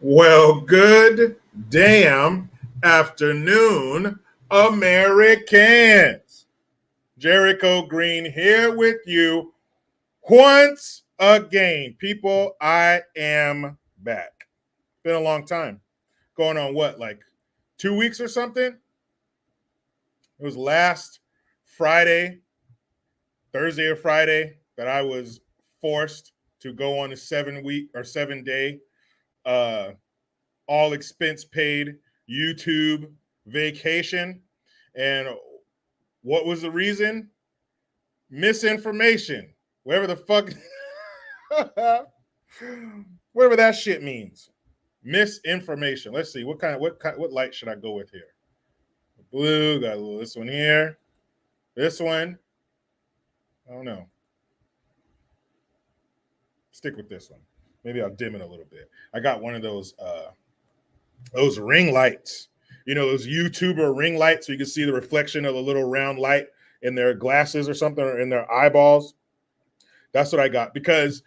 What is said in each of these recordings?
Well, good damn afternoon, Americans. Jericho Green here with you once again. People, I am back. Been a long time. Going on what, like 2 weeks or something? It was last Friday, Thursday or Friday, that I was forced to go on a 7 week or 7 day uh, all expense paid YouTube vacation. And what was the reason? Misinformation. Whatever the fuck, whatever that shit means. Misinformation. Let's see what light should I go with here? Blue. Got a little this one here. This one. I don't know. Stick with this one. Maybe I'll dim it a little bit. I got one of those ring lights. You know, those YouTuber ring lights so you can see the reflection of the little round light in their glasses or something, or in their eyeballs. That's what I got, because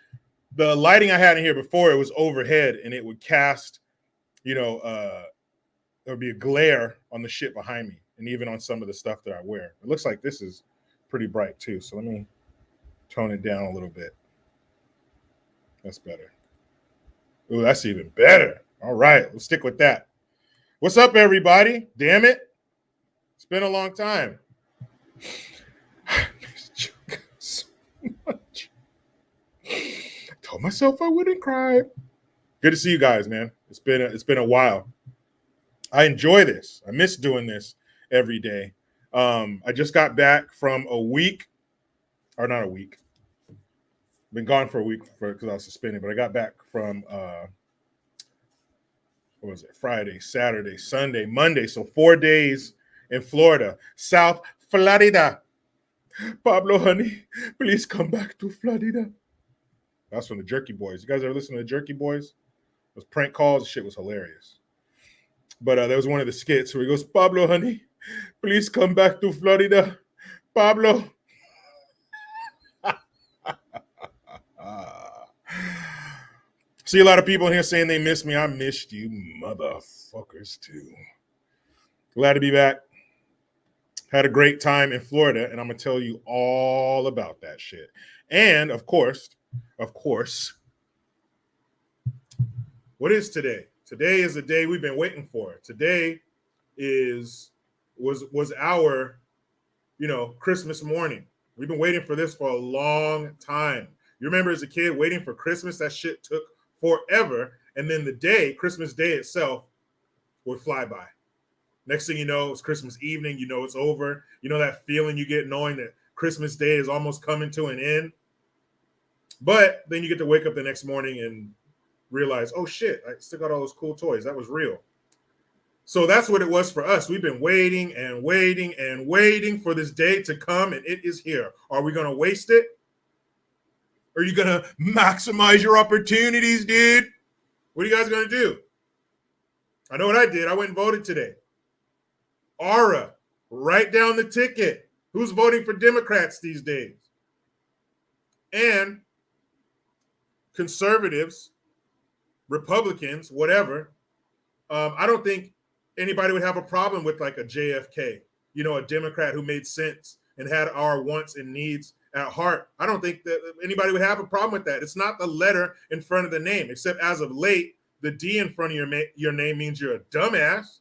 the lighting I had in here before, it was overhead and it would cast, there would be a glare on the shit behind me and even on some of the stuff that I wear. It looks like this is pretty bright too. So let me tone it down a little bit. That's better. Ooh, that's even better. All right, let's stick with that. What's up, everybody? Damn it. It's been a long time. I missed you guys so much. I told myself I wouldn't cry. Good to see you guys, man. It's been a while. I enjoy this. I miss doing this every day. I just got back from a week, or not a week. Been gone for a week because I was suspended, but I got back from what was it? Friday, Saturday, Sunday, Monday. So 4 days in Florida, South Florida. Pablo, honey, please come back to Florida. That's from the Jerky Boys. You guys ever listen to the Jerky Boys? Those prank calls, the shit was hilarious. But there was one of the skits where he goes, Pablo, honey, please come back to Florida. Pablo. See a lot of people in here saying they miss me. I missed you, motherfuckers, too. Glad to be back. Had a great time in Florida, and I'm going to tell you all about that shit. And, of course, what is today? Today is the day we've been waiting for. Today was our, Christmas morning. We've been waiting for this for a long time. You remember as a kid waiting for Christmas? That shit took forever. And then Christmas Day itself, would fly by. Next thing you know, it's Christmas evening. You know it's over. You know that feeling you get knowing that Christmas Day is almost coming to an end. But then you get to wake up the next morning and realize, oh shit, I still got all those cool toys. That was real. So that's what it was for us. We've been waiting and waiting and waiting for this day to come, and it is here. Are we going to waste it? Are you going to maximize your opportunities, dude? What are you guys going to do? I know what I did. I went and voted today. Aura, write down the ticket. Who's voting for Democrats these days? And conservatives, Republicans, whatever. I don't think anybody would have a problem with like a JFK, a Democrat who made sense and had our wants and needs at heart. I don't think that anybody would have a problem with that. It's not the letter in front of the name, except as of late, the D in front of your name means you're a dumbass.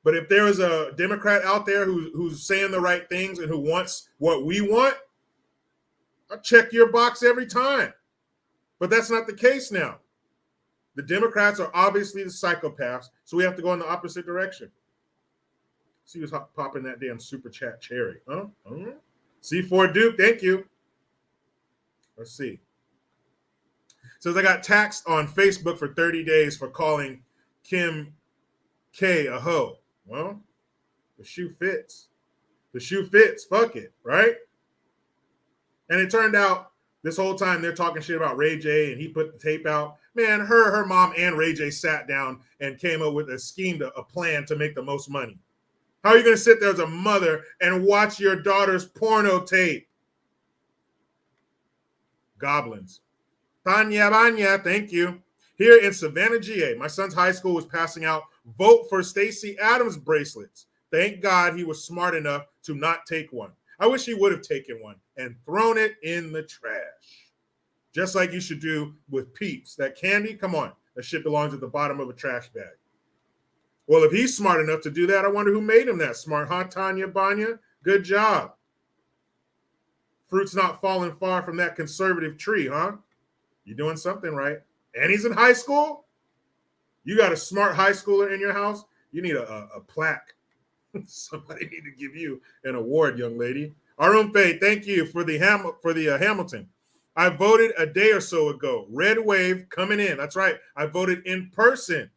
But if there is a Democrat out there who's saying the right things and who wants what we want, I'll check your box every time. But that's not the case now. The Democrats are obviously the psychopaths, so we have to go in the opposite direction. See who's popping that damn super chat cherry, huh? C4 Duke, thank you. Let's see. Says I got taxed on Facebook for 30 days for calling Kim K a hoe. Well, the shoe fits. The shoe fits. Fuck it, right? And it turned out this whole time they're talking shit about Ray J and he put the tape out. Man, her mom and Ray J sat down and came up with a plan to make the most money. How are you going to sit there as a mother and watch your daughter's porno tape? Goblins. Tanya Banya, thank you. Here in Savannah, GA, my son's high school was passing out vote for Stacey Adams bracelets. Thank God he was smart enough to not take one. I wish he would have taken one and thrown it in the trash. Just like you should do with Peeps. That candy, come on, that shit belongs at the bottom of a trash bag. Well, if he's smart enough to do that, I wonder who made him that smart, huh, Tanya Banya? Good job. Fruit's not falling far from that conservative tree, huh? You're doing something right. And he's in high school? You got a smart high schooler in your house? You need a plaque. Somebody need to give you an award, young lady. Arun Faye, thank you for the Hamilton. I voted a day or so ago. Red wave coming in. That's right. I voted in person.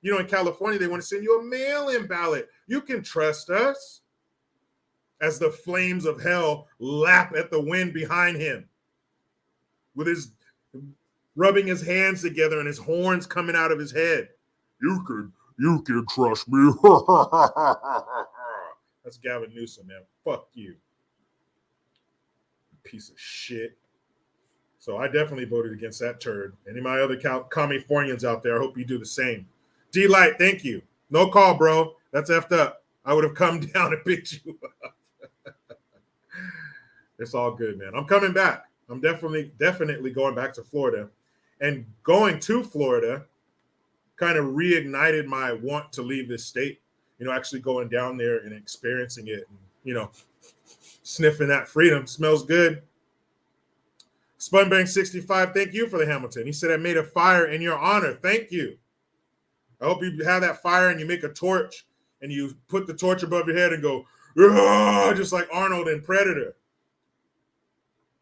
You know, in California, they want to send you a mail-in ballot. You can trust us. As the flames of hell lap at the wind behind him, with his rubbing his hands together and his horns coming out of his head. You can trust me. That's Gavin Newsom, man. Fuck you. Piece of shit. So I definitely voted against that turd. Any of my other Californians out there, I hope you do the same. D-Light, thank you. No call, bro. That's effed up. I would have come down and picked you up. It's all good, man. I'm coming back. I'm definitely going back to Florida. And going to Florida kind of reignited my want to leave this state. You know, actually going down there and experiencing it and, you know, sniffing that freedom. Smells good. Spunbank65, thank you for the Hamilton. He said, I made a fire in your honor. Thank you. I hope you have that fire and you make a torch and you put the torch above your head and go, just like Arnold in Predator.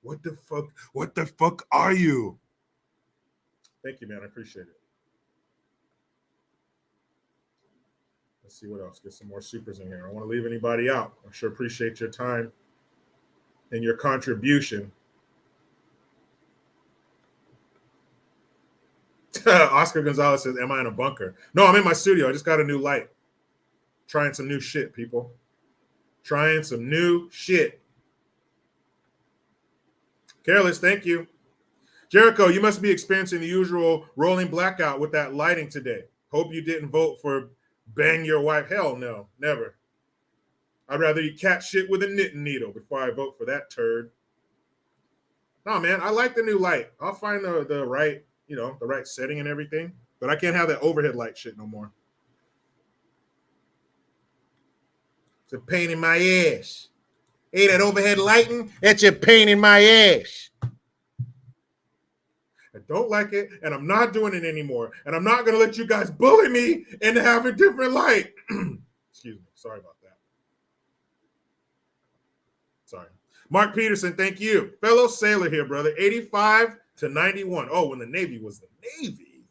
What the fuck? What the fuck are you? Thank you, man. I appreciate it. Let's see what else. Get some more supers in here. I don't want to leave anybody out. I sure appreciate your time and your contribution. Oscar Gonzalez says, am I in a bunker? No, I'm in my studio. I just got a new light. Trying some new shit, people. Trying some new shit. Careless, thank you. Jericho, you must be experiencing the usual rolling blackout with that lighting today. Hope you didn't vote for bang your wife. Hell no, never. I'd rather eat cat shit with a knitting needle before I vote for that turd. No, man, I like the new light. I'll find the right, you know, the right setting and everything. But I can't have that overhead light shit no more. It's a pain in my ass. Hey, that overhead lighting, that's a pain in my ass. I don't like it, and I'm not doing it anymore. And I'm not going to let you guys bully me into having a different light. Excuse me. Sorry about that. Sorry. Mark Peterson, thank you. Fellow sailor here, brother. 85 to 91. Oh, when the Navy was the Navy.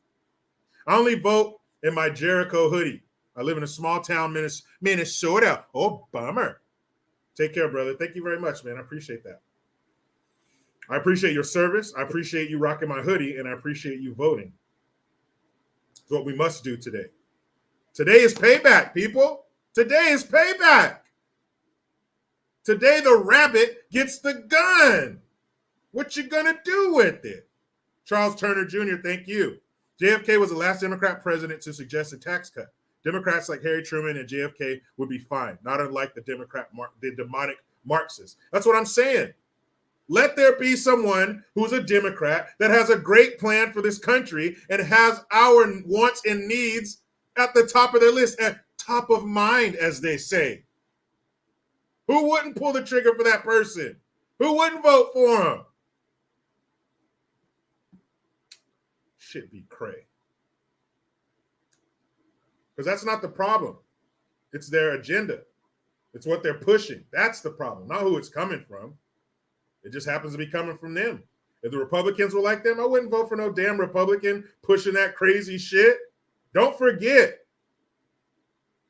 I only vote in my Jericho hoodie. I live in a small town, Minnesota. Oh, bummer. Take care, brother. Thank you very much, man. I appreciate that. I appreciate your service. I appreciate you rocking my hoodie, and I appreciate you voting. It's what we must do today. Today is payback, people. Today is payback. Today the rabbit gets the gun. What you gonna do with it? Charles Turner Jr., thank you. JFK was the last Democrat president to suggest a tax cut. Democrats like Harry Truman and JFK would be fine, not unlike the demonic Marxists. That's what I'm saying. Let there be someone who's a Democrat that has a great plan for this country and has our wants and needs at the top of their list, at top of mind, as they say. Who wouldn't pull the trigger for that person? Who wouldn't vote for him? Shit be cray. Because that's not the problem. It's their agenda. It's what they're pushing. That's the problem, not who it's coming from. It just happens to be coming from them. If the Republicans were like them, I wouldn't vote for no damn Republican pushing that crazy shit. Don't forget.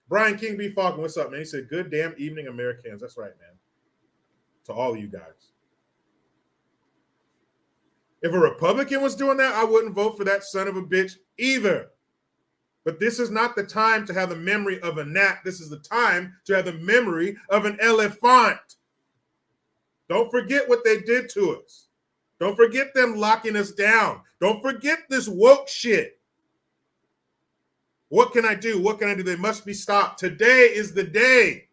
Brian King B. Falcon, what's up, man? He said, good damn evening, Americans. That's right, man. To all of you guys. If a Republican was doing that, I wouldn't vote for that son of a bitch either. But this is not the time to have the memory of a gnat. This is the time to have the memory of an elephant. Don't forget what they did to us. Don't forget them locking us down, Don't forget this woke shit. What can I do? What can I do? They must be stopped. Today is the day.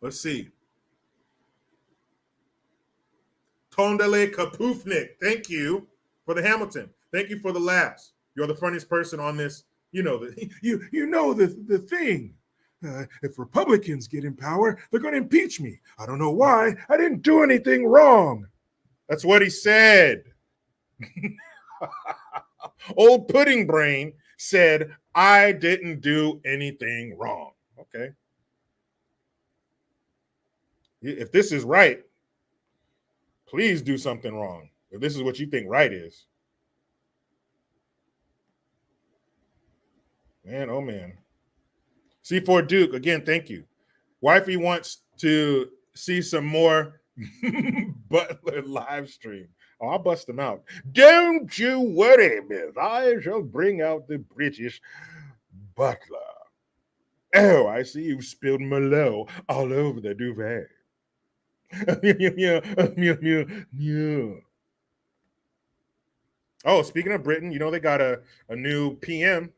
Let's see. Tondele Kapufnik, thank you for the Hamilton. Thank you for the laughs. You're the funniest person on this. You know the thing. If Republicans get in power, they're going to impeach me. I don't know why. I didn't do anything wrong. That's what he said. Old Pudding Brain said, I didn't do anything wrong. Okay. If this is right, please do something wrong. If this is what you think right is. Man, oh man. C4 Duke, again, thank you. Wifey wants to see some more Butler live stream. Oh, I'll bust them out. Don't you worry, miss. I shall bring out the British Butler. Oh, I see you spilled Merlot all over the duvet. Oh, speaking of Britain, you know they got a new PM.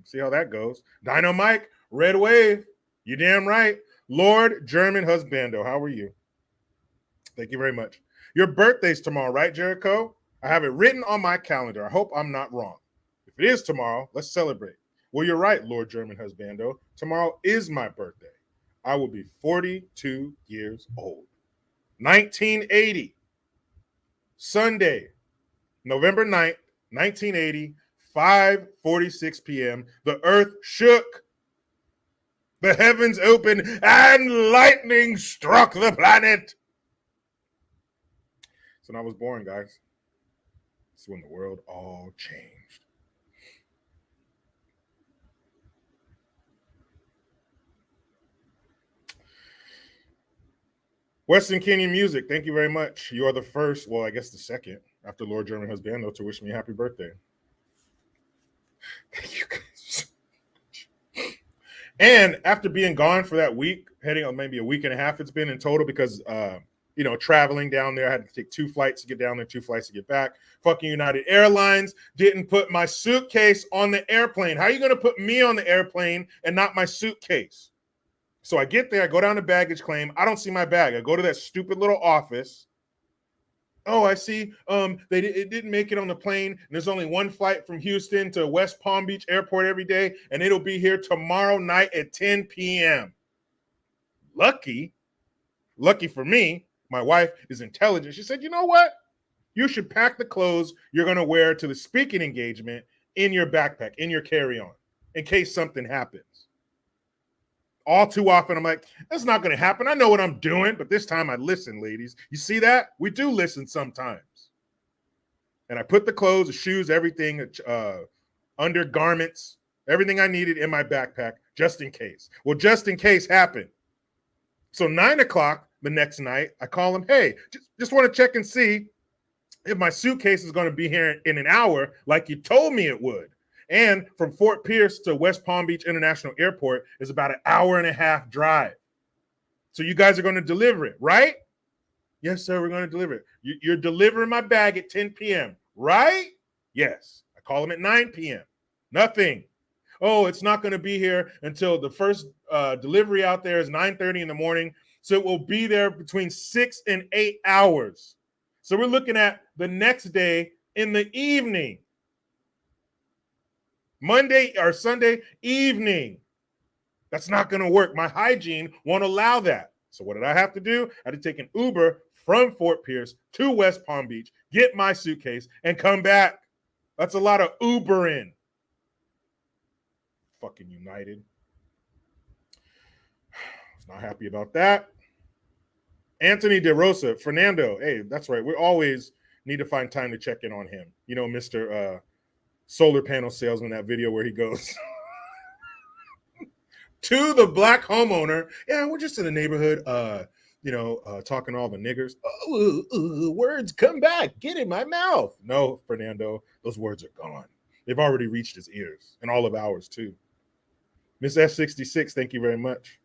See how that goes. Dino Mike, Red Wave. You damn right. Lord German Husbando, how are you? Thank you very much. Your birthday's tomorrow, right, Jericho? I have it written on my calendar. I hope I'm not wrong. If it is tomorrow, let's celebrate. Well, you're right, Lord German Husbando. Tomorrow is my birthday. I will be 42 years old. 1980. Sunday, November 9th, 1980, 5:46 p.m. The earth shook. The heavens opened and lightning struck the planet. So when I was born, guys, it's when the world all changed. Western Kenyan Music, thank you very much. You are the first, well, I guess the second, after Lord German Husbando, to wish me a happy birthday. Thank you guys so much. And after being gone for that week, heading on maybe a week and a half, it's been in total because, traveling down there, I had to take 2 flights to get down there, 2 flights to get back. Fucking United Airlines didn't put my suitcase on the airplane. How are you going to put me on the airplane and not my suitcase? So I get there, I go down to baggage claim. I don't see my bag. I go to that stupid little office. Oh, I see. It didn't make it on the plane. And there's only one flight from Houston to West Palm Beach Airport every day, and it'll be here tomorrow night at 10 p.m. Lucky for me, my wife is intelligent. She said, you know what? You should pack the clothes you're going to wear to the speaking engagement in your backpack, in your carry-on, in case something happens. All too often, I'm like, that's not going to happen. I know what I'm doing, but this time I listen, ladies. You see that? We do listen sometimes. And I put the clothes, the shoes, everything, undergarments, everything I needed in my backpack, just in case. Well, just in case happened. So 9 o'clock the next night, I call him, hey, just want to check and see if my suitcase is going to be here in an hour like you told me it would. And from Fort Pierce to West Palm Beach International Airport is about an hour and a half drive. So you guys are going to deliver it, right? Yes, sir, we're going to deliver it. You're delivering my bag at 10 p.m., right? Yes. I call them at 9 p.m. Nothing. Oh, it's not going to be here until the first delivery out there is 9:30 in the morning. So it will be there between 6 and 8 hours. So we're looking at the next day in the evening. Monday or Sunday evening. That's not going to work. My hygiene won't allow that. So what did I have to do? I had to take an Uber from Fort Pierce to West Palm Beach, get my suitcase, and come back. That's a lot of Ubering. Fucking United. I was not happy about that. Anthony DeRosa, Fernando. Hey, that's right. We always need to find time to check in on him. You know, Mr. Solar panel salesman, that video where he goes to the black homeowner. Yeah, we're just in the neighborhood, talking to all the niggers. Words come back. Get in my mouth. No, Fernando, those words are gone. They've already reached his ears and all of ours too. Miss S66, thank you very much.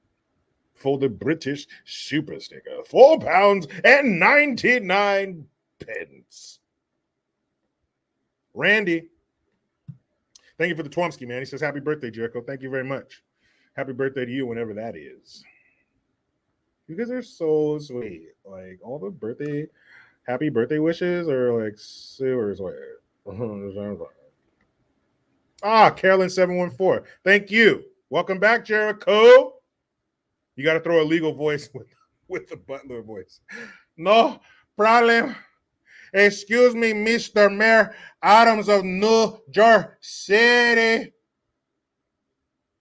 For the British super sticker, £4.99. Pence. Randy, thank you for the Twomsky, man. He says, happy birthday, Jericho. Thank you very much. Happy birthday to you whenever that is. You guys are so sweet. Like, all the happy birthday wishes are like sewers. Carolyn 714. Thank you. Welcome back, Jericho. You got to throw a legal voice with the butler voice. No problem. Excuse me, Mr. Mayor Adams of New York City.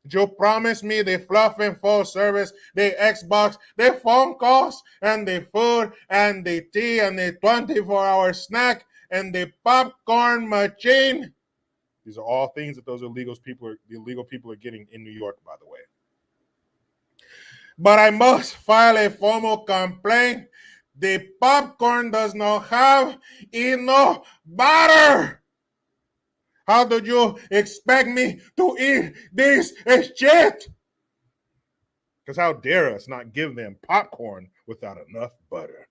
You promised me the fluff and full service, the Xbox, the phone calls, and the food, and the tea, and the 24-hour snack, and the popcorn machine. These are all things that the illegal people are getting in New York, by the way. But I must file a formal complaint. The popcorn does not have enough butter. How do you expect me to eat this shit? Because how dare us not give them popcorn without enough butter?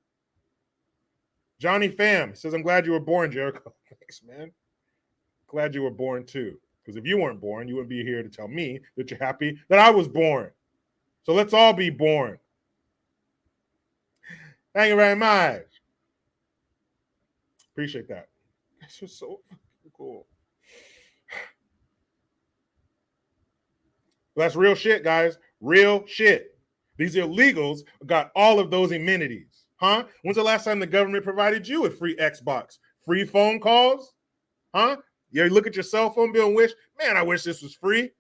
Johnny Pham says, I'm glad you were born, Jericho. Thanks, man. Glad you were born, too. Because if you weren't born, you wouldn't be here to tell me that you're happy that I was born. So let's all be born. Thank you very much. Appreciate that. That's just so cool. That's real shit, guys. Real shit. These illegals got all of those amenities. Huh? When's the last time the government provided you a free Xbox? Free phone calls? Huh? You look at your cell phone bill and wish, man, I wish this was free.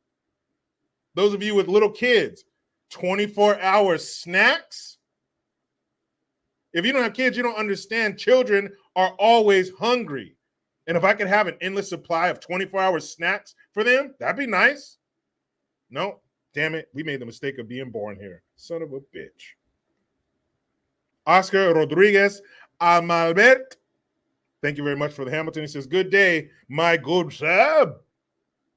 Those of you with little kids, 24-hour snacks? If you don't have kids, you don't understand. Children are always hungry. And if I could have an endless supply of 24-hour snacks for them, that'd be nice. No, damn it. We made the mistake of being born here. Son of a bitch. Oscar Rodriguez Amalbert. Thank you very much for the Hamilton. He says, good day, my good sub.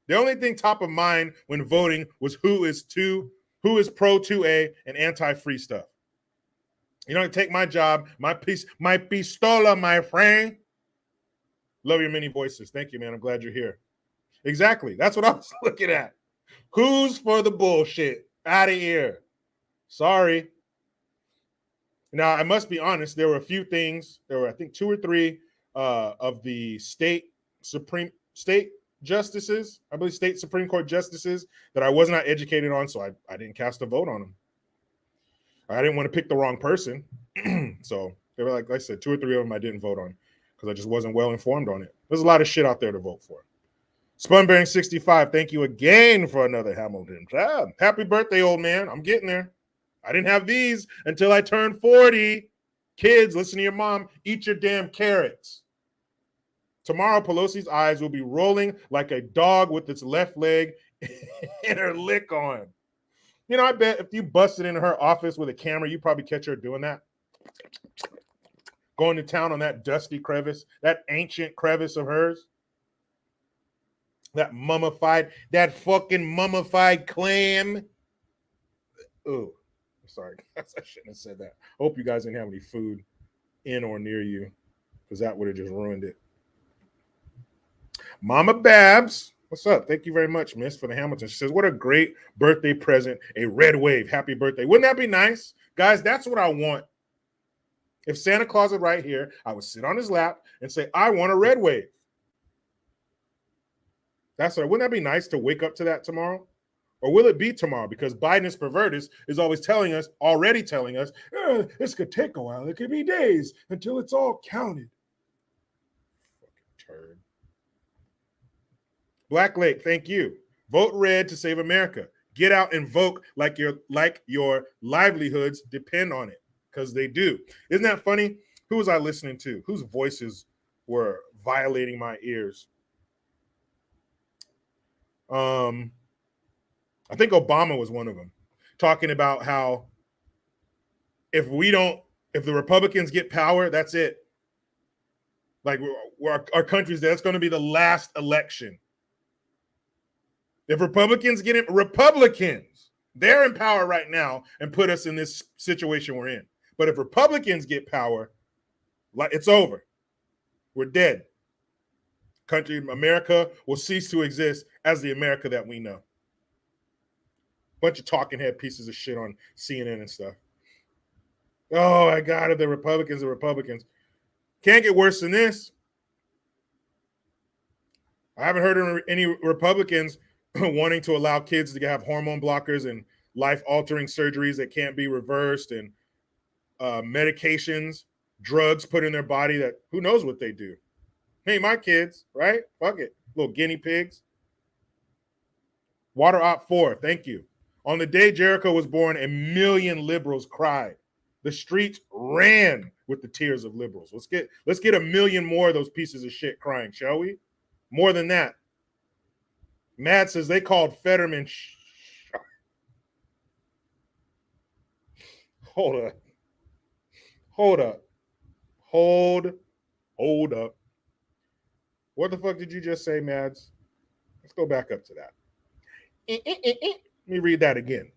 The only thing top of mind when voting was who is pro 2A and anti-free stuff. You don't take my job, my pistola, my friend. Love your many voices. Thank you, man. I'm glad you're here. Exactly. That's what I was looking at. Who's for the bullshit? Out of here. Sorry. Now, I must be honest. There were a few things. There were, I think, 2 or 3 of the state justices, I believe state Supreme Court justices, that I was not educated on, so I didn't cast a vote on them. I didn't want to pick the wrong person. So they were like I said, 2 or 3 of them I didn't vote on because I just wasn't well informed on it. There's a lot of shit out there to vote for. Spunbearing 65, thank you again for another Hamilton job. Happy birthday, old man. I'm getting there. I didn't have these until I turned 40. Kids, listen to your mom. Eat your damn carrots. Tomorrow, Pelosi's eyes will be rolling like a dog with its left leg and her lick on. You know, I bet if you busted into her office with a camera, you probably catch her doing that. Going to town on that dusty crevice, that ancient crevice of hers. That fucking mummified clam. Oh, sorry. I shouldn't have said that. Hope you guys didn't have any food in or near you, because that would have just ruined it. Mama Babs, what's up? Thank you very much, miss, for the Hamilton. She says, what a great birthday present, a red wave. Happy birthday. Wouldn't that be nice? Guys, that's what I want. If Santa Claus was right here, I would sit on his lap and say, I want a red wave. Wouldn't that be nice to wake up to that tomorrow? Or will it be tomorrow? Because Biden's pervertus is always already telling us, this could take a while. It could be days until it's all counted. Fucking turd. Black Lake, thank you. Vote red to save America. Get out and vote like your livelihoods depend on it, because they do. Isn't that funny? Who was I listening to? Whose voices were violating my ears? I think Obama was one of them, talking about how if the Republicans get power, that's it. Like our country's that's going to be the last election. If Republicans get it, they're in power right now and put us in this situation we're in. But if Republicans get power, it's over. We're dead. Country America will cease to exist as the America that we know. Bunch of talking head pieces of shit on CNN and stuff. Oh, I got it. The Republicans. Can't get worse than this. I haven't heard of any Republicans wanting to allow kids to have hormone blockers and life-altering surgeries that can't be reversed, and medications, drugs put in their body that who knows what they do. Hey, my kids, right? Fuck it. Little guinea pigs. Water Op 4, thank you. On the day Jericho was born, 1 million liberals cried. The streets ran with the tears of liberals. Let's get 1 million more of those pieces of shit crying, shall we? More than that. Matt says they called Fetterman. Hold up. Hold up. What the fuck did you just say, Mads? Let's go back up to that. Let me read that again.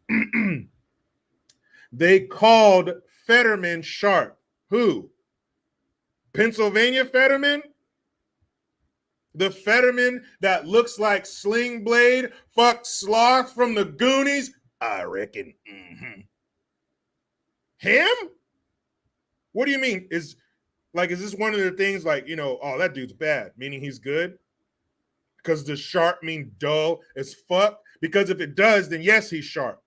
They called Fetterman sharp. Who? Pennsylvania Fetterman? The Fetterman that looks like Sling Blade, fuck Sloth from the Goonies? I reckon. Mm-hmm. Him? What do you mean? Is this one of the things like, oh, that dude's bad, meaning he's good? Because does sharp mean dull as fuck? Because if it does, then yes, he's sharp.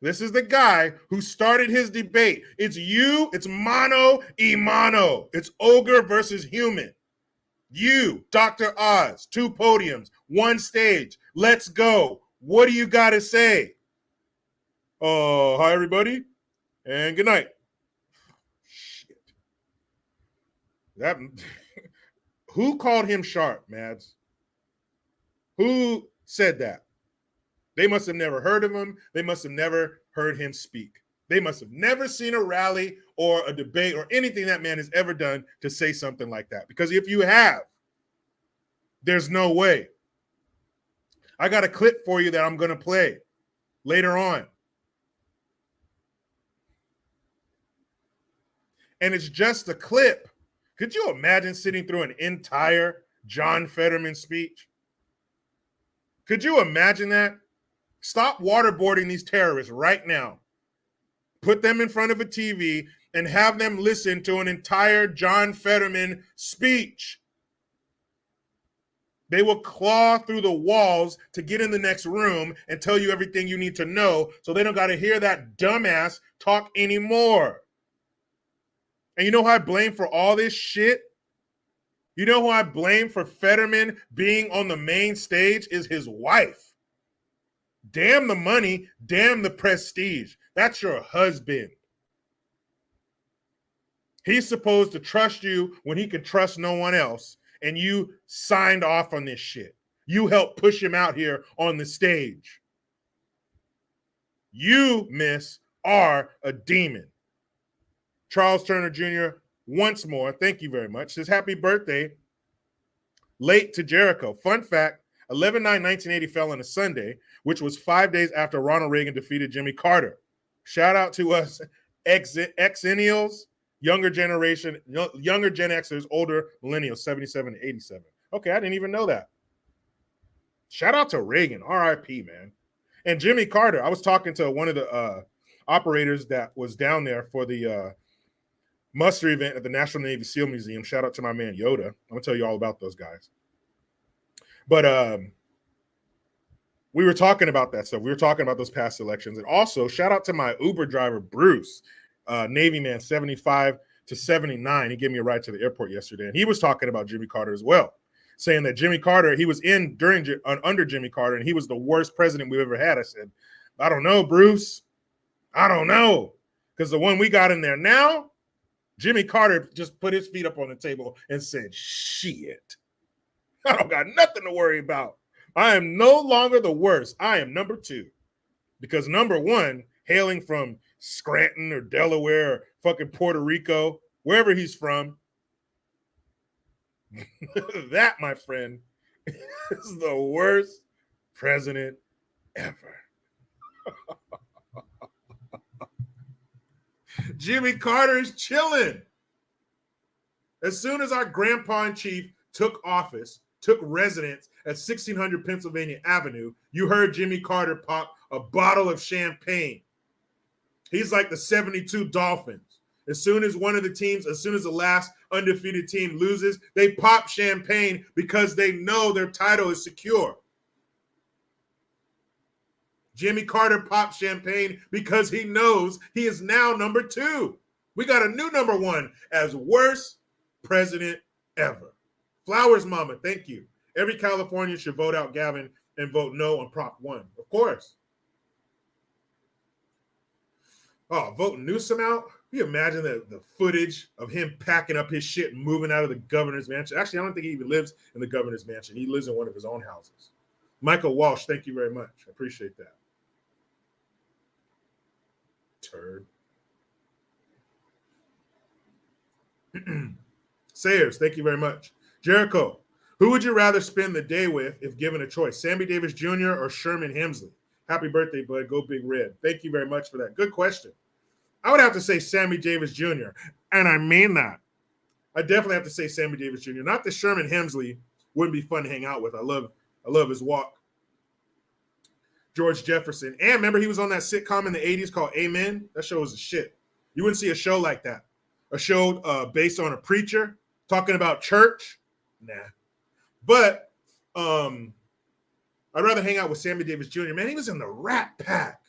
This is the guy who started his debate. It's mano y mano. It's ogre versus human. You, Dr. Oz, 2 podiums, 1 stage. Let's go. What do you got to say? Hi, everybody, and good night. Shit. Who called him sharp, Mads? Who said that? They must have never heard of him. They must have never heard him speak. They must have never seen a rally or a debate or anything that man has ever done to say something like that. Because if you have, there's no way. I got a clip for you that I'm going to play later on. And it's just a clip. Could you imagine sitting through an entire John Fetterman speech? Could you imagine that? Stop waterboarding these terrorists right now. Put them in front of a TV and have them listen to an entire John Fetterman speech. They will claw through the walls to get in the next room and tell you everything you need to know, so they don't got to hear that dumbass talk anymore. And you know who I blame for all this shit? You know who I blame for Fetterman being on the main stage is his wife. Damn the money, damn the prestige. That's your husband. He's supposed to trust you when he can trust no one else, and you signed off on this shit. You helped push him out here on the stage. You, miss, are a demon. Charles Turner Jr., once more, thank you very much, says happy birthday late to Jericho. Fun fact, 11/9/1980 fell on a Sunday, which was 5 days after Ronald Reagan defeated Jimmy Carter. Shout out to us Xennials, younger Gen Xers, older millennials, 77 to 87. Okay, I didn't even know that. Shout out to Reagan, RIP, man. And Jimmy Carter, I was talking to one of the operators that was down there for the muster event at the National Navy SEAL Museum. Shout out to my man Yoda. I'm going to tell you all about those guys. But we were talking about that stuff. We were talking about those past elections. And also, shout out to my Uber driver, Bruce, Navy man, 75 to 79. He gave me a ride to the airport yesterday. And he was talking about Jimmy Carter as well, saying that Jimmy Carter, he was under Jimmy Carter, and he was the worst president we've ever had. I said, I don't know, Bruce. I don't know. Because the one we got in there now, Jimmy Carter just put his feet up on the table and said, shit. I don't got nothing to worry about. I am no longer the worst. I am number 2. Because number 1, hailing from Scranton or Delaware or fucking Puerto Rico, wherever he's from, that, my friend, is the worst president ever. Jimmy Carter is chilling. As soon as our grandpa in chief took office, took residence at 1600 Pennsylvania Avenue, you heard Jimmy Carter pop a bottle of champagne. He's like the 72 Dolphins. As soon as the last undefeated team loses, they pop champagne because they know their title is secure. Jimmy Carter popped champagne because he knows he is now number 2. We got a new number 1 as worst president ever. Flowers, mama, thank you. Every Californian should vote out Gavin and vote no on Prop 1. Of course. Oh, voting Newsom out? Can you imagine the footage of him packing up his shit and moving out of the governor's mansion? Actually, I don't think he even lives in the governor's mansion. He lives in one of his own houses. Michael Walsh, thank you very much. I appreciate that. Turd. Sayers, thank you very much. Jericho, who would you rather spend the day with if given a choice? Sammy Davis Jr. or Sherman Hemsley? Happy birthday, bud. Go Big Red. Thank you very much for that. Good question. I would have to say Sammy Davis Jr., and I mean that. I definitely have to say Sammy Davis Jr. Not that Sherman Hemsley wouldn't be fun to hang out with. I love his walk. George Jefferson. And remember, he was on that sitcom in the 80s called Amen? That show was a shit. You wouldn't see a show like that. A show based on a preacher talking about church? Nah. But I'd rather hang out with Sammy Davis Jr. Man, he was in the Rat Pack.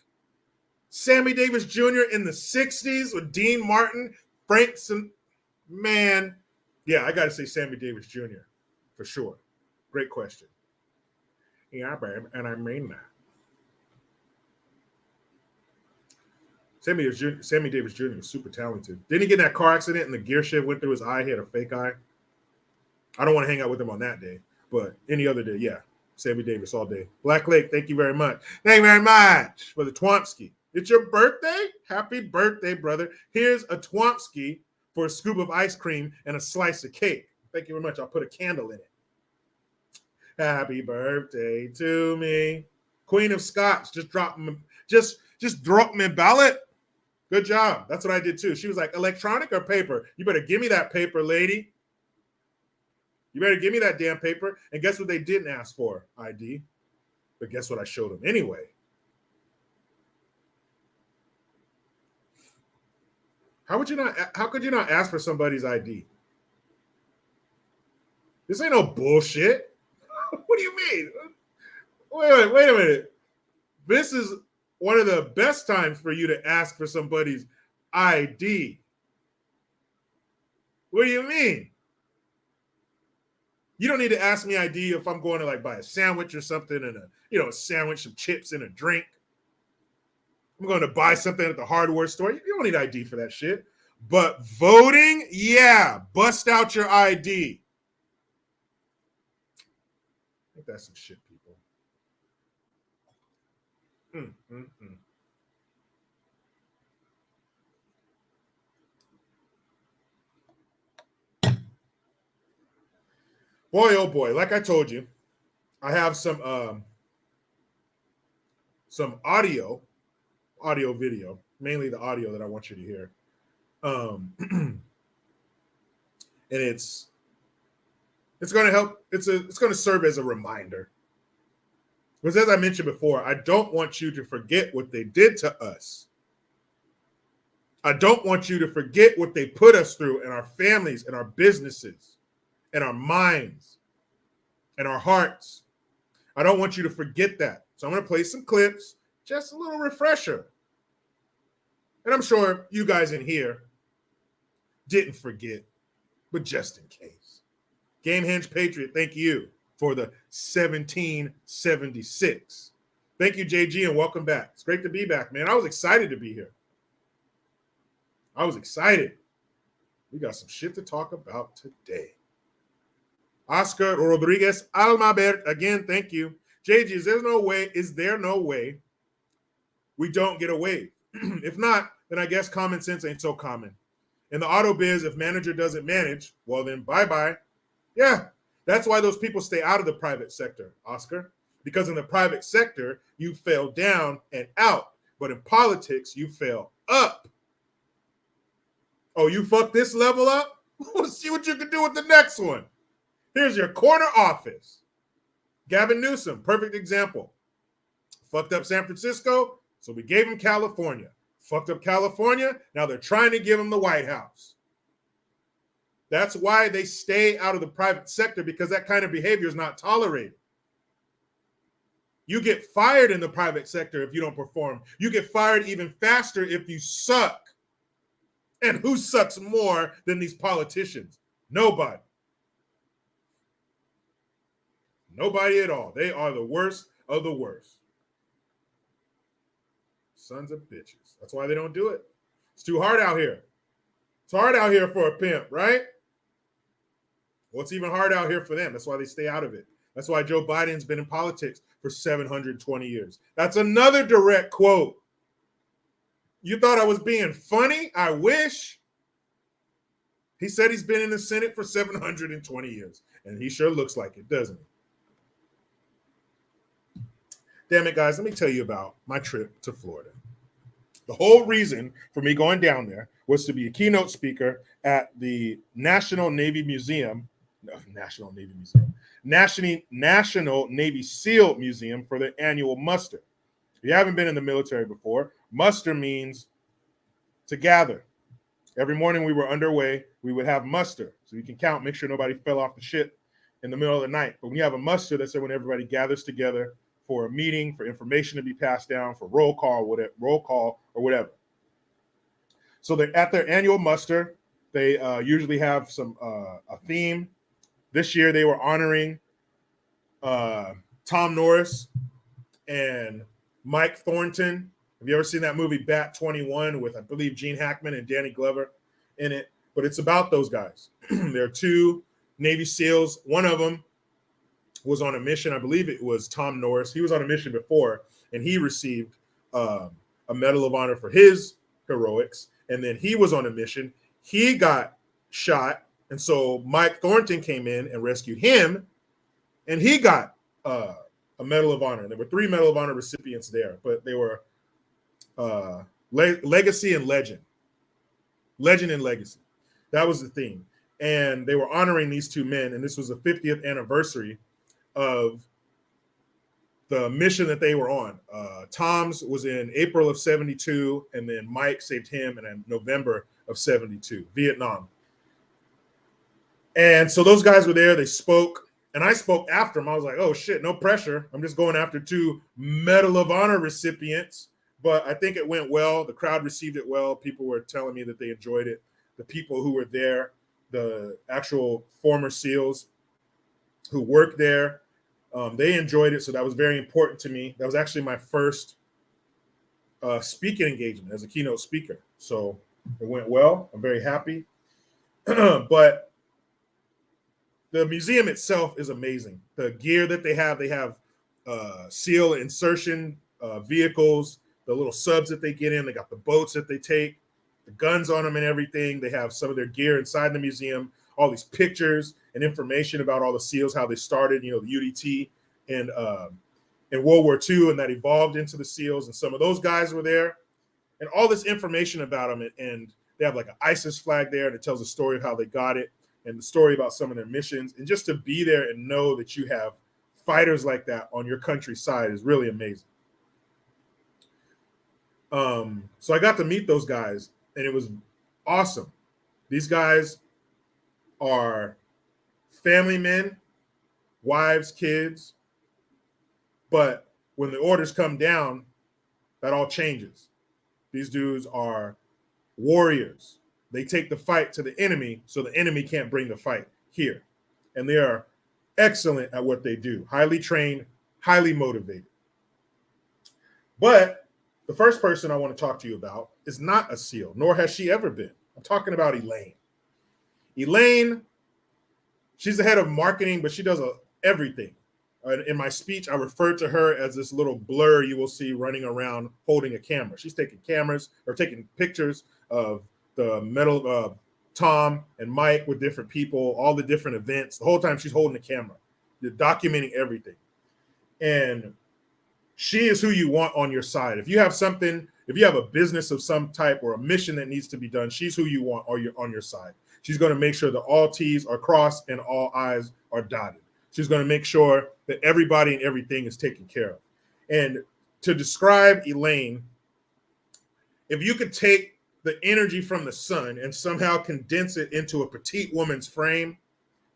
Sammy Davis Jr. in the 60s with Dean Martin, Frank man. Yeah, I got to say Sammy Davis Jr. for sure. Great question. Yeah, babe, and I mean that. Sammy Davis Jr. is super talented. Didn't he get in that car accident and the gear shift went through his eye? He had a fake eye. I don't want to hang out with him on that day, but any other day, yeah. Sammy Davis all day. Black Lake, thank you very much. Thank you very much for the Twomsky. It's your birthday? Happy birthday, brother. Here's a Twomsky for a scoop of ice cream and a slice of cake. Thank you very much. I'll put a candle in it. Happy birthday to me. Queen of Scots, just drop me ballot. Good job. That's what I did too. She was like, electronic or paper? You better give me that paper, lady. You better give me that damn paper. And guess what they didn't ask for? ID. But guess what I showed them anyway? How could you not ask for somebody's ID? This ain't no bullshit. What do you mean? Wait a minute. This is one of the best times for you to ask for somebody's ID. What do you mean? You don't need to ask me ID if I'm going to like buy a sandwich or something and a sandwich, some chips and a drink. I'm going to buy something at the hardware store. You don't need ID for that shit. But voting, yeah, bust out your ID. I think that's some shit, people. Boy, oh boy, like I told you, I have some audio video, mainly the audio that I want you to hear. And it's going to help. It's going to serve as a reminder. Because as I mentioned before, I don't want you to forget what they did to us. I don't want you to forget what they put us through in our families, in our businesses, in our minds, in our hearts. I don't want you to forget that. So I'm going to play some clips, just a little refresher. And I'm sure you guys in here didn't forget, but just in case. Gamehenge Patriot, thank you for the 1776. Thank you, JG, and welcome back. It's great to be back, man. I was excited to be here. I was excited. We got some shit to talk about today. Oscar Rodriguez Almabert, again, thank you. JG, is there no way we don't get a wave? If not, then I guess common sense ain't so common. In the auto biz, if manager doesn't manage, well then bye-bye. Yeah, that's why those people stay out of the private sector, Oscar. Because in the private sector, you fail down and out. But in politics, you fail up. Oh, you fucked this level up? We'll see what you can do with the next one. Here's your corner office. Gavin Newsom, perfect example. Fucked up San Francisco, so we gave him California. Fucked up California, now they're trying to give him the White House. That's why they stay out of the private sector, because that kind of behavior is not tolerated. You get fired in the private sector if you don't perform. You get fired even faster if you suck. And who sucks more than these politicians? Nobody. Nobody at all. They are the worst of the worst. Sons of bitches. That's why they don't do it. It's too hard out here. It's hard out here for a pimp, right? Well, it's even hard out here for them. That's why they stay out of it. That's why Joe Biden's been in politics for 720 years. That's another direct quote. You thought I was being funny? I wish. He said he's been in the Senate for 720 years. And he sure looks like it, doesn't he? Damn it, guys. Let me tell you about my trip to Florida. The whole reason for me going down there was to be a keynote speaker at the National Navy SEAL Museum for the annual muster. If you haven't been in the military before, muster means to gather. Every morning we were underway, we would have muster. So you can count, make sure nobody fell off the ship in the middle of the night. But when you have a muster, that's when everybody gathers together for a meeting, for information to be passed down, for roll call or whatever. So they're at their annual muster. They usually have a theme. This year they were honoring Tom Norris and Mike Thornton. Have you ever seen that movie Bat 21 with, I believe, Gene Hackman and Danny Glover in it? But it's about those guys. There are two Navy SEALs. One of them was on a mission. I believe it was Tom Norris. He was on a mission before, and he received a Medal of Honor for his heroics. And then he was on a mission. He got shot, and so Mike Thornton came in and rescued him, and he got a Medal of Honor. There were 3 Medal of Honor recipients there, but they were legacy and legend. Legend and legacy. That was the theme. And they were honoring these 2 men, and this was the 50th anniversary of the mission that they were on. Tom's was in April of 72, and then Mike saved him in November of 72, Vietnam. And so those guys were there. They spoke, and I spoke after them. I was like, oh, shit, no pressure. I'm just going after 2 Medal of Honor recipients. But I think it went well. The crowd received it well. People were telling me that they enjoyed it. The people who were there, the actual former SEALs who worked there, they enjoyed it. So that was very important to me. That was actually my first speaking engagement as a keynote speaker. So it went well. I'm very happy. But the museum itself is amazing. The gear that they have SEAL insertion vehicles, the little subs that they get in. They got the boats that they take, the guns on them and everything. They have some of their gear inside the museum, all these pictures and information about all the SEALs, how they started, the UDT in World War II, and that evolved into the SEALs. And some of those guys were there, and all this information about them. And they have like an ISIS flag there, and it tells a story of how they got it and the story about some of their missions. And just to be there and know that you have fighters like that on your country's side is really amazing. So I got to meet those guys, and it was awesome. These guys are family men, wives, kids. But when the orders come down, that all changes. These dudes are warriors. They take the fight to the enemy so the enemy can't bring the fight here. And they are excellent at what they do. Highly trained, highly motivated. But the first person I want to talk to you about is not a SEAL, nor has she ever been. I'm talking about Elaine. Elaine, she's the head of marketing, but she does everything. In my speech, I referred to her as this little blur you will see running around holding a camera. She's taking pictures of the medal of Tom and Mike with different people, all the different events. The whole time she's holding the camera. You're documenting everything. And she is who you want on your side. If you have a business of some type or a mission that needs to be done, she's who you want on your side. She's going to make sure that all T's are crossed and all I's are dotted. She's going to make sure that everybody and everything is taken care of. And to describe Elaine, if you could take the energy from the sun and somehow condense it into a petite woman's frame,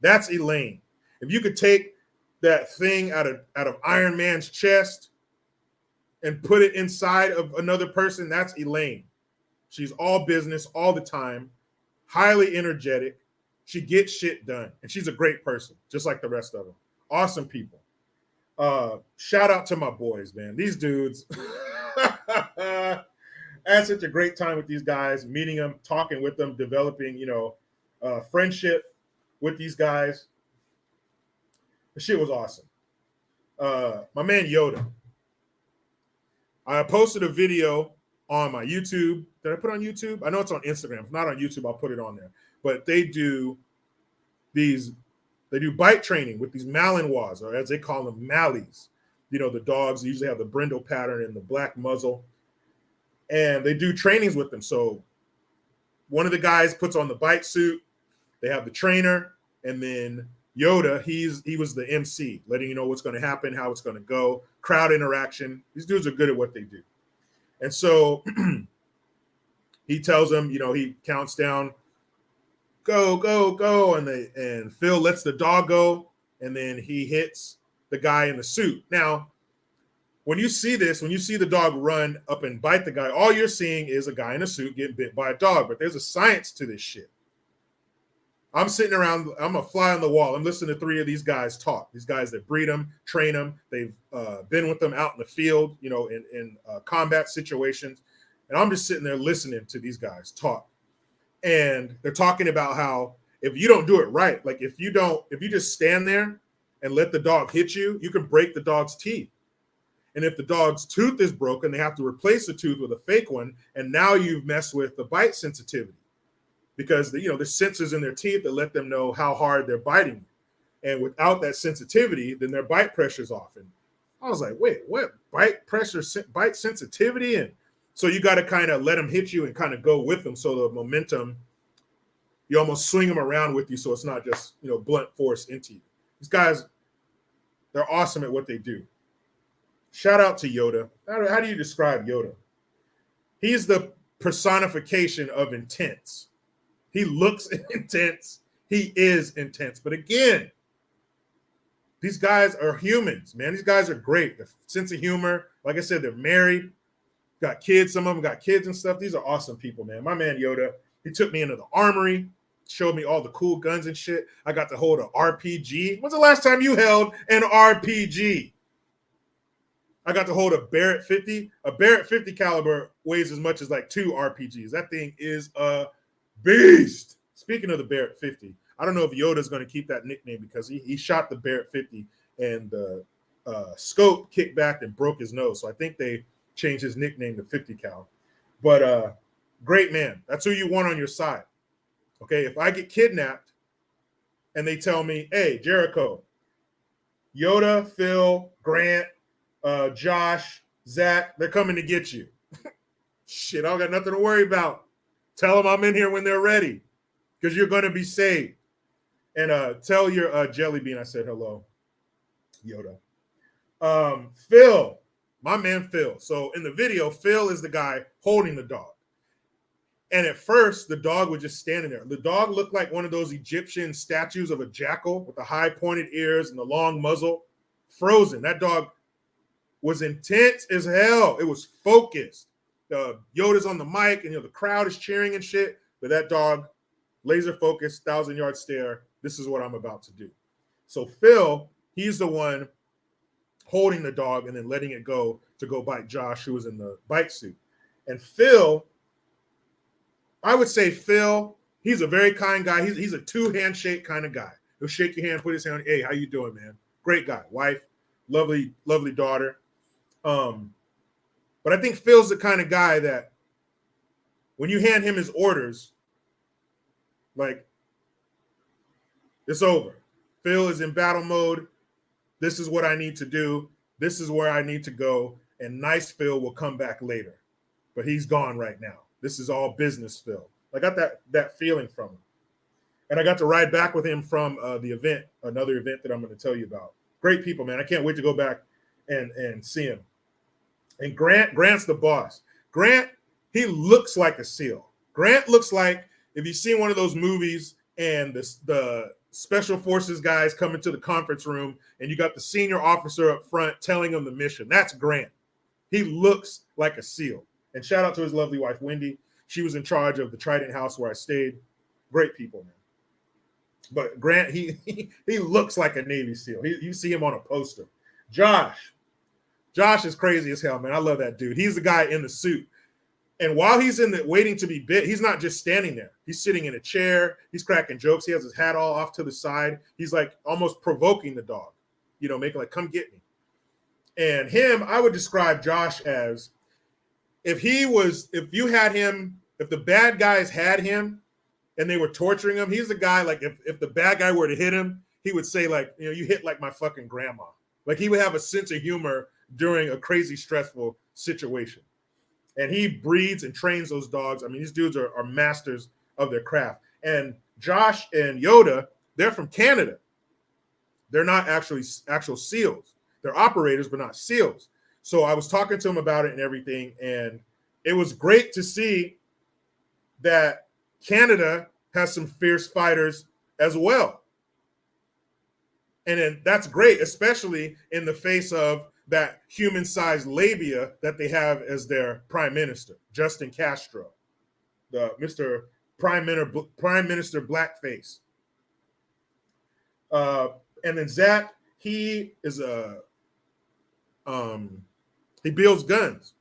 that's Elaine. If you could take that thing out of Iron Man's chest and put it inside of another person, that's Elaine. She's all business all the time, highly energetic. She gets shit done, and she's a great person, just like the rest of them. Awesome people. Shout out to my boys, man. These dudes. I had such a great time with these guys, meeting them, talking with them, developing, friendship with these guys. The shit was awesome. My man Yoda. I posted a video on my YouTube. Did I put it on YouTube? I know it's on Instagram. If not on YouTube, I'll put it on there. But they do bite training with these Malinois, or as they call them, Mallies. The dogs usually have the brindle pattern and the black muzzle. And they do trainings with them. So one of the guys puts on the bite suit. They have the trainer, and then Yoda, he was the MC, letting you know what's going to happen, how it's going to go, crowd interaction. These dudes are good at what they do. And so he tells them, he counts down, go, go, go. And Phil lets the dog go, and then he hits the guy in the suit. Now, when you see this, when you see the dog run up and bite the guy, all you're seeing is a guy in a suit getting bit by a dog. But there's a science to this shit. I'm sitting around, I'm a fly on the wall. I'm listening to 3 of these guys talk. These guys that breed them, train them. They've been with them out in the field, in combat situations. And I'm just sitting there listening to these guys talk. And they're talking about how if you don't do it right, like if you just stand there and let the dog hit you, you can break the dog's teeth. And if the dog's tooth is broken, they have to replace the tooth with a fake one. And now you've messed with the bite sensitivity, because the sensors in their teeth that let them know how hard they're biting. And without that sensitivity, then their bite pressure's off. And I was like, wait, what? Bite pressure, bite sensitivity? And so you got to kind of let them hit you and kind of go with them. So the momentum, you almost swing them around with you. So it's not just, blunt force into you. These guys, they're awesome at what they do. Shout out to Yoda. How do you describe Yoda? He's the personification of intense. He looks intense. He is intense. But again, these guys are humans, man. These guys are great. Their sense of humor. Like I said, they're married, got kids. Some of them got kids and stuff. These are awesome people, man. My man Yoda, he took me into the armory, showed me all the cool guns and shit. I got to hold an RPG. When's the last time you held an RPG? I got to hold a Barrett 50. A Barrett 50 caliber weighs as much as like 2 RPGs. That thing is a beast. Speaking of the Barrett 50, I don't know if Yoda's going to keep that nickname, because he shot the Barrett 50 and the scope kicked back and broke his nose. So I think they changed his nickname to 50 cal. But great man. That's who you want on your side. Okay, if I get kidnapped and they tell me, hey, Jericho, Yoda, Phil, Grant, Josh, Zach, they're coming to get you. Shit, I don't got nothing to worry about. Tell them I'm in here when they're ready, because you're going to be saved. And tell your Jelly Bean I said hello, Yoda. Phil, my man Phil. So in the video, Phil is the guy holding the dog. And at first, the dog was just standing there. The dog looked like one of those Egyptian statues of a jackal with the high pointed ears and the long muzzle. Frozen. That dog was intense as hell. It was focused. Yoda's on the mic, and the crowd is cheering and shit. But that dog, laser focused, 1,000-yard stare. This is what I'm about to do. So Phil, he's the one holding the dog and then letting it go to go bite Josh, who was in the bite suit. And Phil, I would say Phil, he's a very kind guy. He's a 2-handshake kind of guy. He'll shake your hand, put his hand on, hey, how you doing, man? Great guy, wife, lovely, lovely daughter. But I think Phil's the kind of guy that when you hand him his orders, like, it's over. Phil is in battle mode. This is what I need to do. This is where I need to go. And nice Phil will come back later. But he's gone right now. This is all business Phil. I got that feeling from him. And I got to ride back with him from the event, another event that I'm going to tell you about. Great people, man. I can't wait to go back and see him. And Grant's the boss. Grant, he looks like a SEAL. Grant looks like, if you've seen one of those movies and the special forces guys come into the conference room and you got the senior officer up front telling him the mission. That's Grant. He looks like a SEAL. And shout out to his lovely wife, Wendy. She was in charge of the Trident House where I stayed. Great people, man. But Grant, he looks like a Navy SEAL. You see him on a poster. Josh is crazy as hell, man. I love that dude. He's the guy in the suit. And while he's in the waiting to be bit, he's not just standing there. He's sitting in a chair. He's cracking jokes. He has his hat all off to the side. He's like almost provoking the dog, making like, come get me. And him, I would describe Josh as if the bad guys had him and they were torturing him, he's the guy, like if the bad guy were to hit him, he would say like, you hit like my fucking grandma. Like he would have a sense of humor during a crazy stressful situation. And he breeds and trains those dogs. I mean, these dudes are masters of their craft. And Josh and Yoda, they're from Canada. They're not actual SEALs. They're operators, but not SEALs. So I was talking to him about it and everything. And it was great to see that Canada has some fierce fighters as well. And then that's great, especially in the face of that human-sized labia that they have as their prime minister, Justin Castro, the Mr. Prime Minister Blackface. And then Zach, he is he builds guns,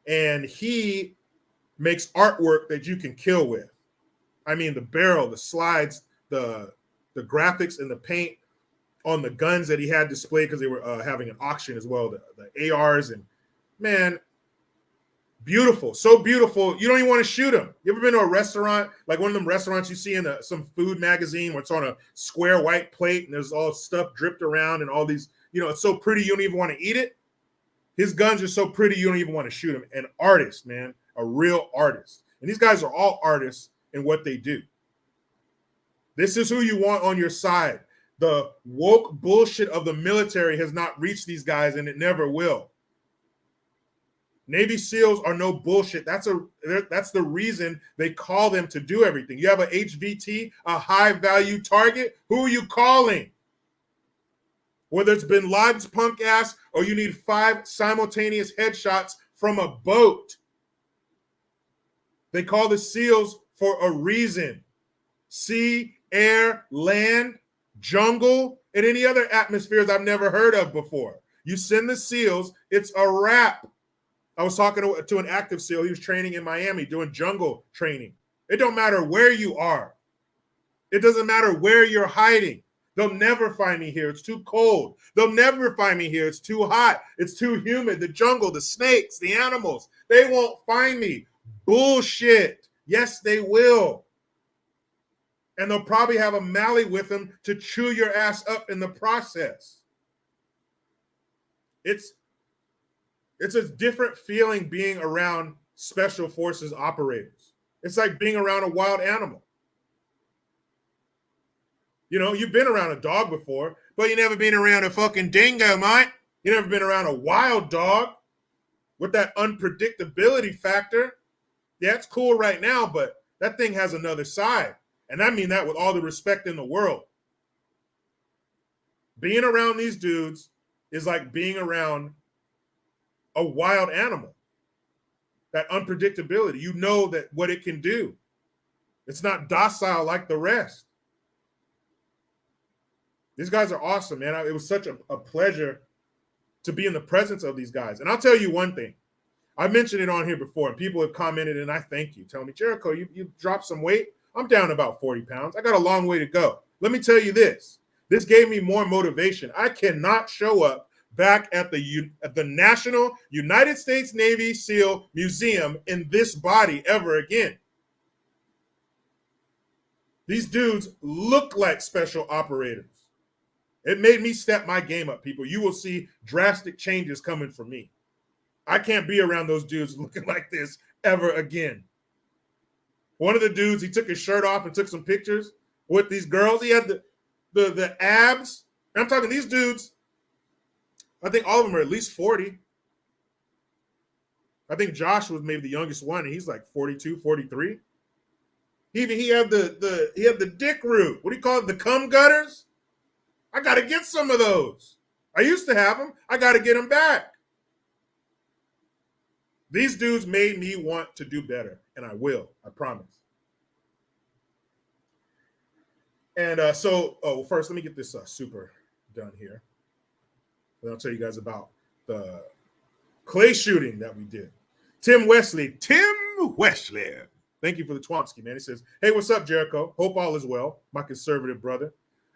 and he makes artwork that you can kill with. I mean, the barrel, the slides, the graphics, and the paint on the guns that he had displayed, because they were having an auction as well, the ARs, and man, beautiful, so beautiful. You don't even want to shoot them. You ever been to a restaurant, like one of them restaurants you see in some food magazine where it's on a square white plate and there's all stuff dripped around and all these, it's so pretty you don't even want to eat it? His guns are so pretty you don't even want to shoot them. An artist, man, a real artist. And these guys are all artists in what they do. This is who you want on your side. The woke bullshit of the military has not reached these guys, and it never will. Navy SEALs are no bullshit. That's the reason they call them to do everything. You have a HVT, a high value target. Who are you calling? Whether it's Bin Laden's punk ass or you need 5 simultaneous headshots from a boat. They call the SEALs for a reason. Sea, air, land, jungle, and any other atmospheres I've never heard of before. You send the SEALs, it's a wrap. I was talking to an active SEAL. He was training in Miami, doing jungle training. It don't matter where you are. It doesn't matter where you're hiding. They'll never find me here. It's too cold. They'll never find me here. It's too hot. It's too humid. The jungle, the snakes, the animals, they won't find me. Bullshit. Yes, they will. And they'll probably have a Mally with them to chew your ass up in the process. It's a different feeling being around special forces operators. It's like being around a wild animal. You've been around a dog before, but you never been around a fucking dingo, mate. You never been around a wild dog with that unpredictability factor. Yeah, it's cool right now, but that thing has another side. And I mean that with all the respect in the world. Being around these dudes is like being around a wild animal. That unpredictability, you know that what it can do. It's not docile like the rest. These guys are awesome, man. It was such a pleasure to be in the presence of these guys. And I'll tell you one thing. I mentioned it on here before, and people have commented, and I thank you. Tell me, Jericho, you dropped some weight. I'm down about 40 pounds. I got a long way to go. Let me tell you this. This gave me more motivation. I cannot show up back at the National United States Navy SEAL Museum in this body ever again. These dudes look like special operators. It made me step my game up, people. You will see drastic changes coming for me. I can't be around those dudes looking like this ever again. One of the dudes, he took his shirt off and took some pictures with these girls. He had the abs. And I'm talking these dudes, I think all of them are at least 40. I think Josh was maybe the youngest one, and he's like 42, 43. He had the dick root. What do you call it? The cum gutters? I got to get some of those. I used to have them. I got to get them back. These dudes made me want to do better, and I will. I promise. And first, let me get this super done here. Then I'll tell you guys about the clay shooting that we did. Tim Wesley. Thank you for the Twomsky, man. He says, hey, what's up, Jericho? Hope all is well, my conservative brother.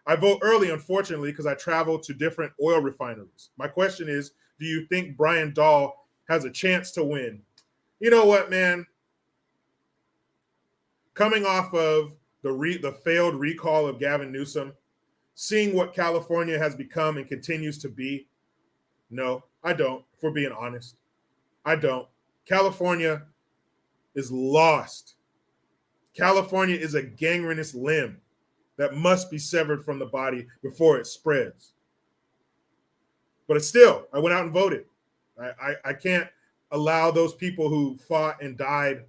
I vote early, unfortunately, because I travel to different oil refineries. My question is, do you think Brian Dahl has a chance to win? You know what, man? Coming off of the failed recall of Gavin Newsom, seeing what California has become and continues to be, no, I don't, if we're being honest. I don't. California is lost. California is a gangrenous limb that must be severed from the body before it spreads. But still, I went out and voted. I can't allow those people who fought and died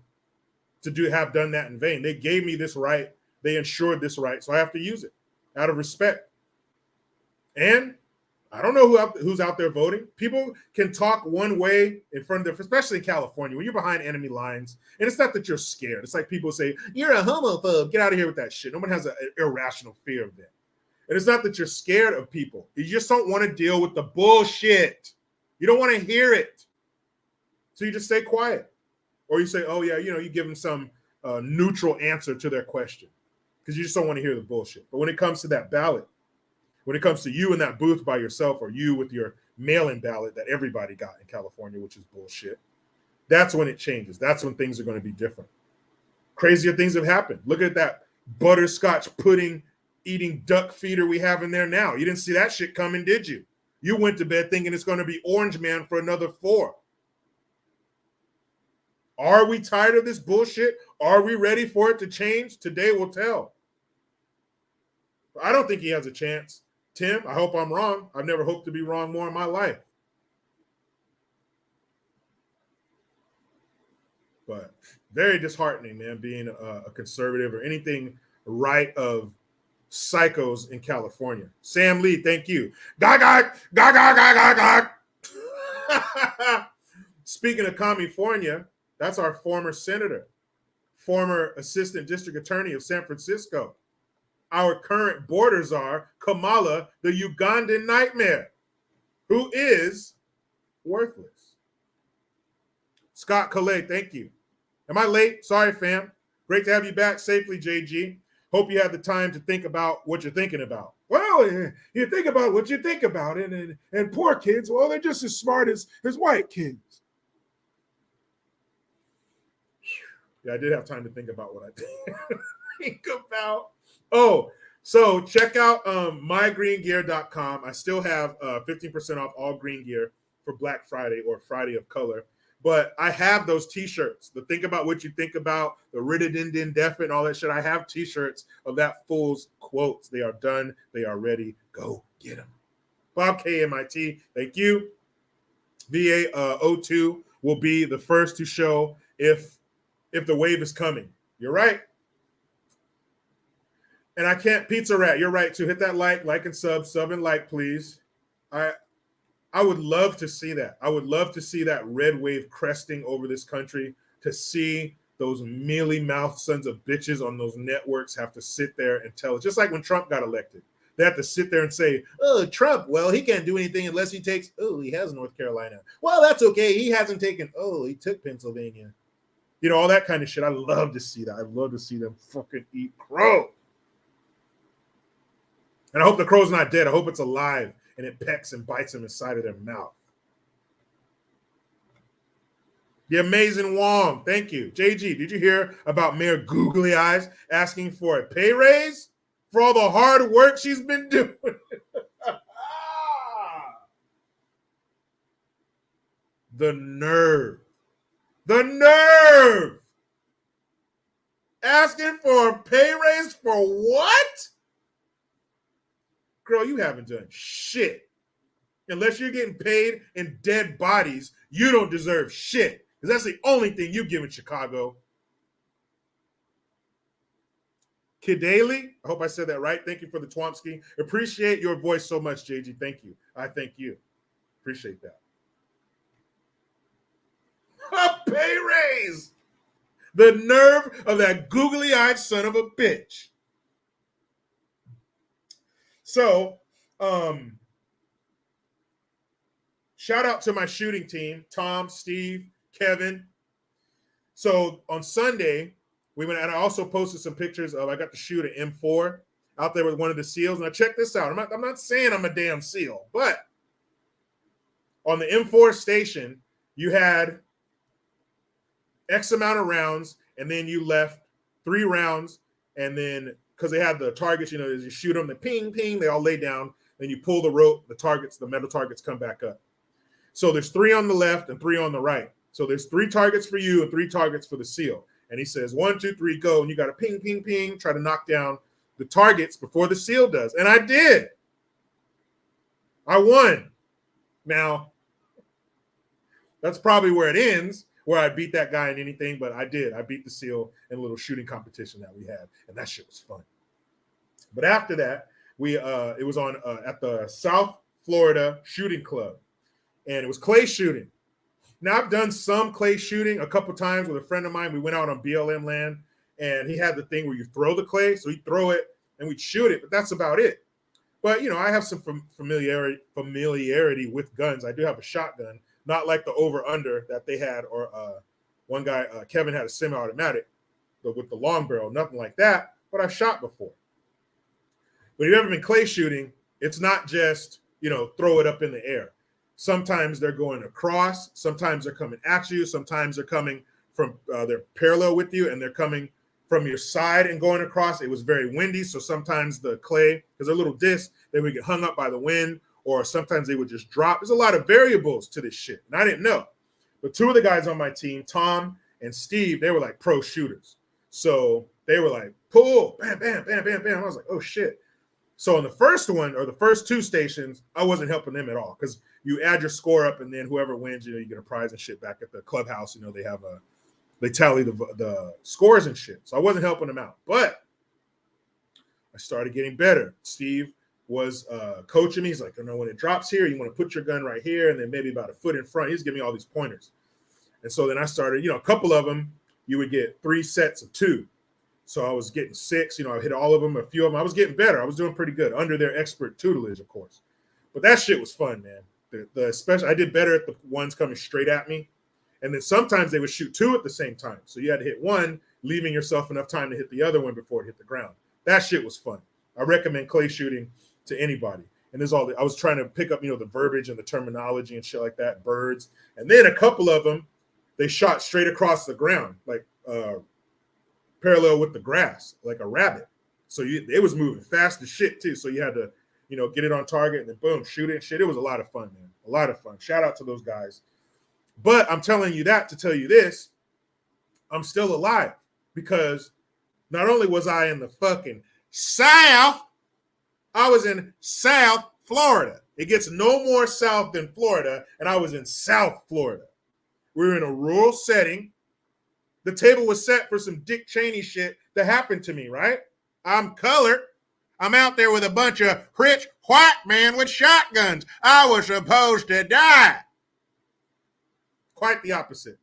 to have done that in vain. They gave me this right. They ensured this right, so I have to use it out of respect. And I don't know who's out there voting. People can talk one way in front of especially in California, when you're behind enemy lines. And it's not that you're scared. It's like people say, you're a homophobe. Get out of here with that shit. No one has an irrational fear of that. And it's not that you're scared of people. You just don't want to deal with the bullshit. You don't want to hear it. So you just stay quiet. Or you say, oh, yeah, you give them some neutral answer to their question because you just don't want to hear the bullshit. But when it comes to that ballot, when it comes to you in that booth by yourself or you with your mail-in ballot that everybody got in California, which is bullshit, that's when it changes. That's when things are going to be different. Crazier things have happened. Look at that butterscotch pudding eating duck feeder we have in there now. You didn't see that shit coming, did you? You went to bed thinking it's going to be Orange Man for another 4. Are we tired of this bullshit? Are we ready for it to change? Today will tell. I don't think he has a chance. Tim, I hope I'm wrong. I've never hoped to be wrong more in my life. But very disheartening, man, being a conservative or anything right of psychos in California. Sam Lee, thank you. Gag. Speaking of California, that's our former senator, former assistant district attorney of San Francisco. Our current border czar, Kamala, the Ugandan nightmare, who is worthless. Scott Calais, thank you. Am I late? Sorry, fam. Great to have you back safely, JG. Hope you had the time to think about what you're thinking about. Well, you think about what you think about, and poor kids, well, they're just as smart as white kids. Yeah, I did have time to think about what I think about. Oh, so check out mygreengear.com. I still have 15% off all green gear for Black Friday or Friday of Color. But I have those T-shirts. The Think About What You Think About, the Rididindin Def and all that shit. I have T-shirts of that fool's quotes. They are done. They are ready. Go get them. Bob KMIT, thank you. VA02 will be the first to show if the wave is coming. You're right. And I can't, Pizza Rat, you're right too. Hit that like and sub and like, please. I would love to see that. I would love to see that red wave cresting over this country, to see those mealy-mouthed sons of bitches on those networks have to sit there and tell it. Just like when Trump got elected. They have to sit there and say, oh, Trump, well, he can't do anything unless he takes, he has North Carolina. Well, that's okay. He hasn't taken, he took Pennsylvania. All that kind of shit. I love to see that. I love to see them fucking eat crow. And I hope the crow's not dead. I hope it's alive and it pecks and bites them inside of their mouth. The Amazing Wong, thank you. JG, did you hear about Mayor Googly Eyes asking for a pay raise for all the hard work she's been doing? The nerve. The nerve. Asking for a pay raise for what? Girl, you haven't done shit. Unless you're getting paid in dead bodies, you don't deserve shit. Because that's the only thing you give in Chicago. Kidali, I hope I said that right. Thank you for the Twomsky. Appreciate your voice so much, JG. Thank you. I thank you. Appreciate that. A pay raise. The nerve of that googly-eyed son of a bitch. So, shout out to my shooting team, Tom, Steve, Kevin. So on Sunday, we went, and I also posted some pictures of, I got to shoot an M4 out there with one of the SEALs. Now check this out. I'm not saying I'm a damn SEAL, but on the M4 station, you had X amount of rounds, and then you left 3 rounds, and then because they had the targets, as you shoot them, the ping, ping, they all lay down, then you pull the rope, the metal targets come back up. So there's 3 on the left and 3 on the right. So there's 3 targets for you and 3 targets for the SEAL. And he says, 1, 2, 3, go. And you got to ping, ping, ping, try to knock down the targets before the SEAL does. And I did. I won. Now, that's probably where it ends, where I beat that guy in anything, but I did. I beat the SEAL in a little shooting competition that we had, and that shit was fun. But after that, it was on at the South Florida Shooting Club, and it was clay shooting. Now, I've done some clay shooting a couple times with a friend of mine. We went out on BLM land, and he had the thing where you throw the clay, so he'd throw it, and we'd shoot it, but that's about it. But, I have some familiarity with guns. I do have a shotgun, not like the over-under that they had, or one guy, Kevin, had a semi-automatic, but with the long barrel, nothing like that, but I've shot before. But if you've ever been clay shooting, it's not just, throw it up in the air. Sometimes they're going across, sometimes they're coming at you, sometimes they're coming from, they're parallel with you, and they're coming from your side and going across. It was very windy, so sometimes the clay, because they're little discs, they would get hung up by the wind, or sometimes they would just drop. There's a lot of variables to this shit, and I didn't know. But 2 of the guys on my team, Tom and Steve, they were like pro shooters. So they were like, pull, bam, bam, bam, bam, bam. I was like, oh, shit. So on the first one, or the first 2 stations, I wasn't helping them at all, because you add your score up, and then whoever wins, you get a prize and shit back at the clubhouse. They tally the scores and shit. So I wasn't helping them out. But I started getting better. Steve was coaching me. He's like, when it drops here, you want to put your gun right here, and then maybe about a foot in front. He's giving me all these pointers. And so then I started, a couple of them, you would get 3 sets of 2. So I was getting 6, I hit all of them, a few of them. I was getting better. I was doing pretty good under their expert tutelage, of course. But that shit was fun, man. Especially, I did better at the ones coming straight at me. And then sometimes they would shoot 2 at the same time. So you had to hit one, leaving yourself enough time to hit the other one before it hit the ground. That shit was fun. I recommend clay shooting to anybody. And I was trying to pick up, the verbiage and the terminology and shit like that, birds. And then a couple of them, they shot straight across the ground, like parallel with the grass, like a rabbit. So it was moving fast as shit too. So you had to, get it on target and then boom, shoot it and shit. It was a lot of fun, man. A lot of fun. Shout out to those guys. But I'm telling you that to tell you this, I'm still alive, because not only was I in the fucking South, I was in South Florida. It gets no more South than Florida, and I was in South Florida. We were in a rural setting. The table was set for some Dick Cheney shit that happened to me, right? I'm colored. I'm out there with a bunch of rich white men with shotguns. I was supposed to die. Quite the opposite.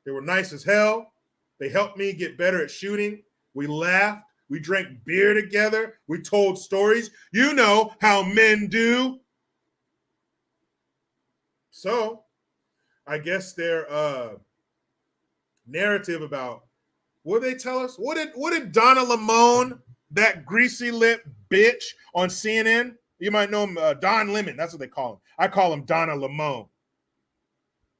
They were nice as hell. They helped me get better at shooting. We laughed. We drank beer together. We told stories. You know how men do. So, I guess their narrative about, what did they tell us? What did Donna Lamone, that greasy lip bitch on CNN? You might know him, Don Lemon. That's what they call him. I call him Donna Lamone.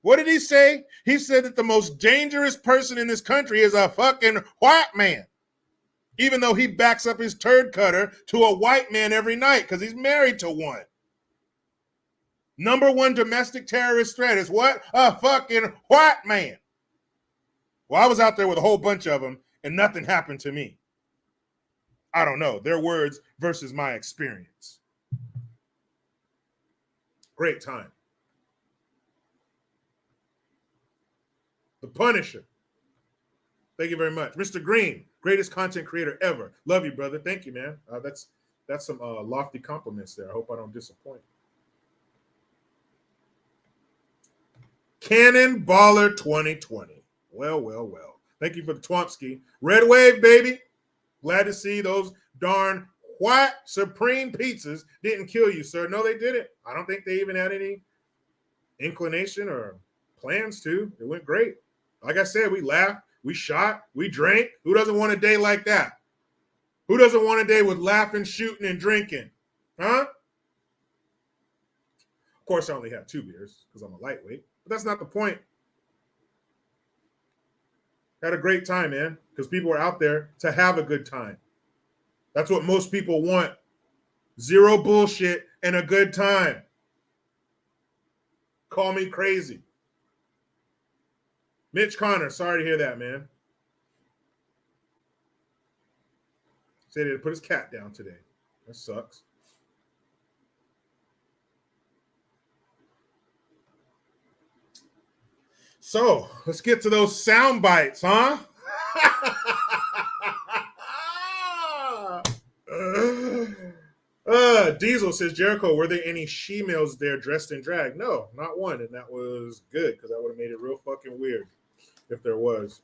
What did he say? He said that the most dangerous person in this country is a fucking white man, even though he backs up his turd cutter to a white man every night because he's married to one. Number 1 domestic terrorist threat is what? A fucking white man. Well, I was out there with a whole bunch of them, and nothing happened to me. I don't know. Their words versus my experience. Great time. The Punisher. Thank you very much. Mr. Green, greatest content creator ever. Love you, brother. Thank you, man. That's some lofty compliments there. I hope I don't disappoint. Cannon Baller 2020. Well, well, well. Thank you for the Twompsky. Red Wave, baby. Glad to see those darn white Supreme pizzas didn't kill you, sir. No, they didn't. I don't think they even had any inclination or plans to. It went great. Like I said, we laughed, we shot, we drank. Who doesn't want a day like that? Who doesn't want a day with laughing, shooting, and drinking? Huh? Of course, I only had 2 beers because I'm a lightweight, but that's not the point. Had a great time, man, because people are out there to have a good time. That's what most people want. Zero bullshit and a good time. Call me crazy. Mitch Connor, sorry to hear that, man. Said he had to put his cat down today. That sucks. So let's get to those sound bites, huh? Diesel says, Jericho, were there any she-males there dressed in drag? No, not one. And that was good because that would have made it real fucking weird if there was.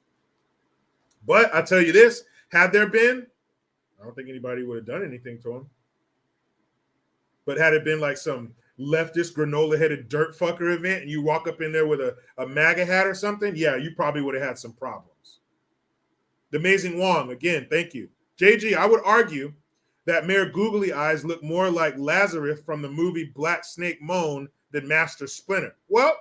But I tell you this, had there been, I don't think anybody would have done anything to him. But had it been like some leftist granola-headed dirt fucker event and you walk up in there with a MAGA hat or something, yeah, you probably would have had some problems. The Amazing Wong, again, thank you. JG, I would argue that Mayor Googly Eyes look more like Lazarus from the movie Black Snake Moan than Master Splinter. Well,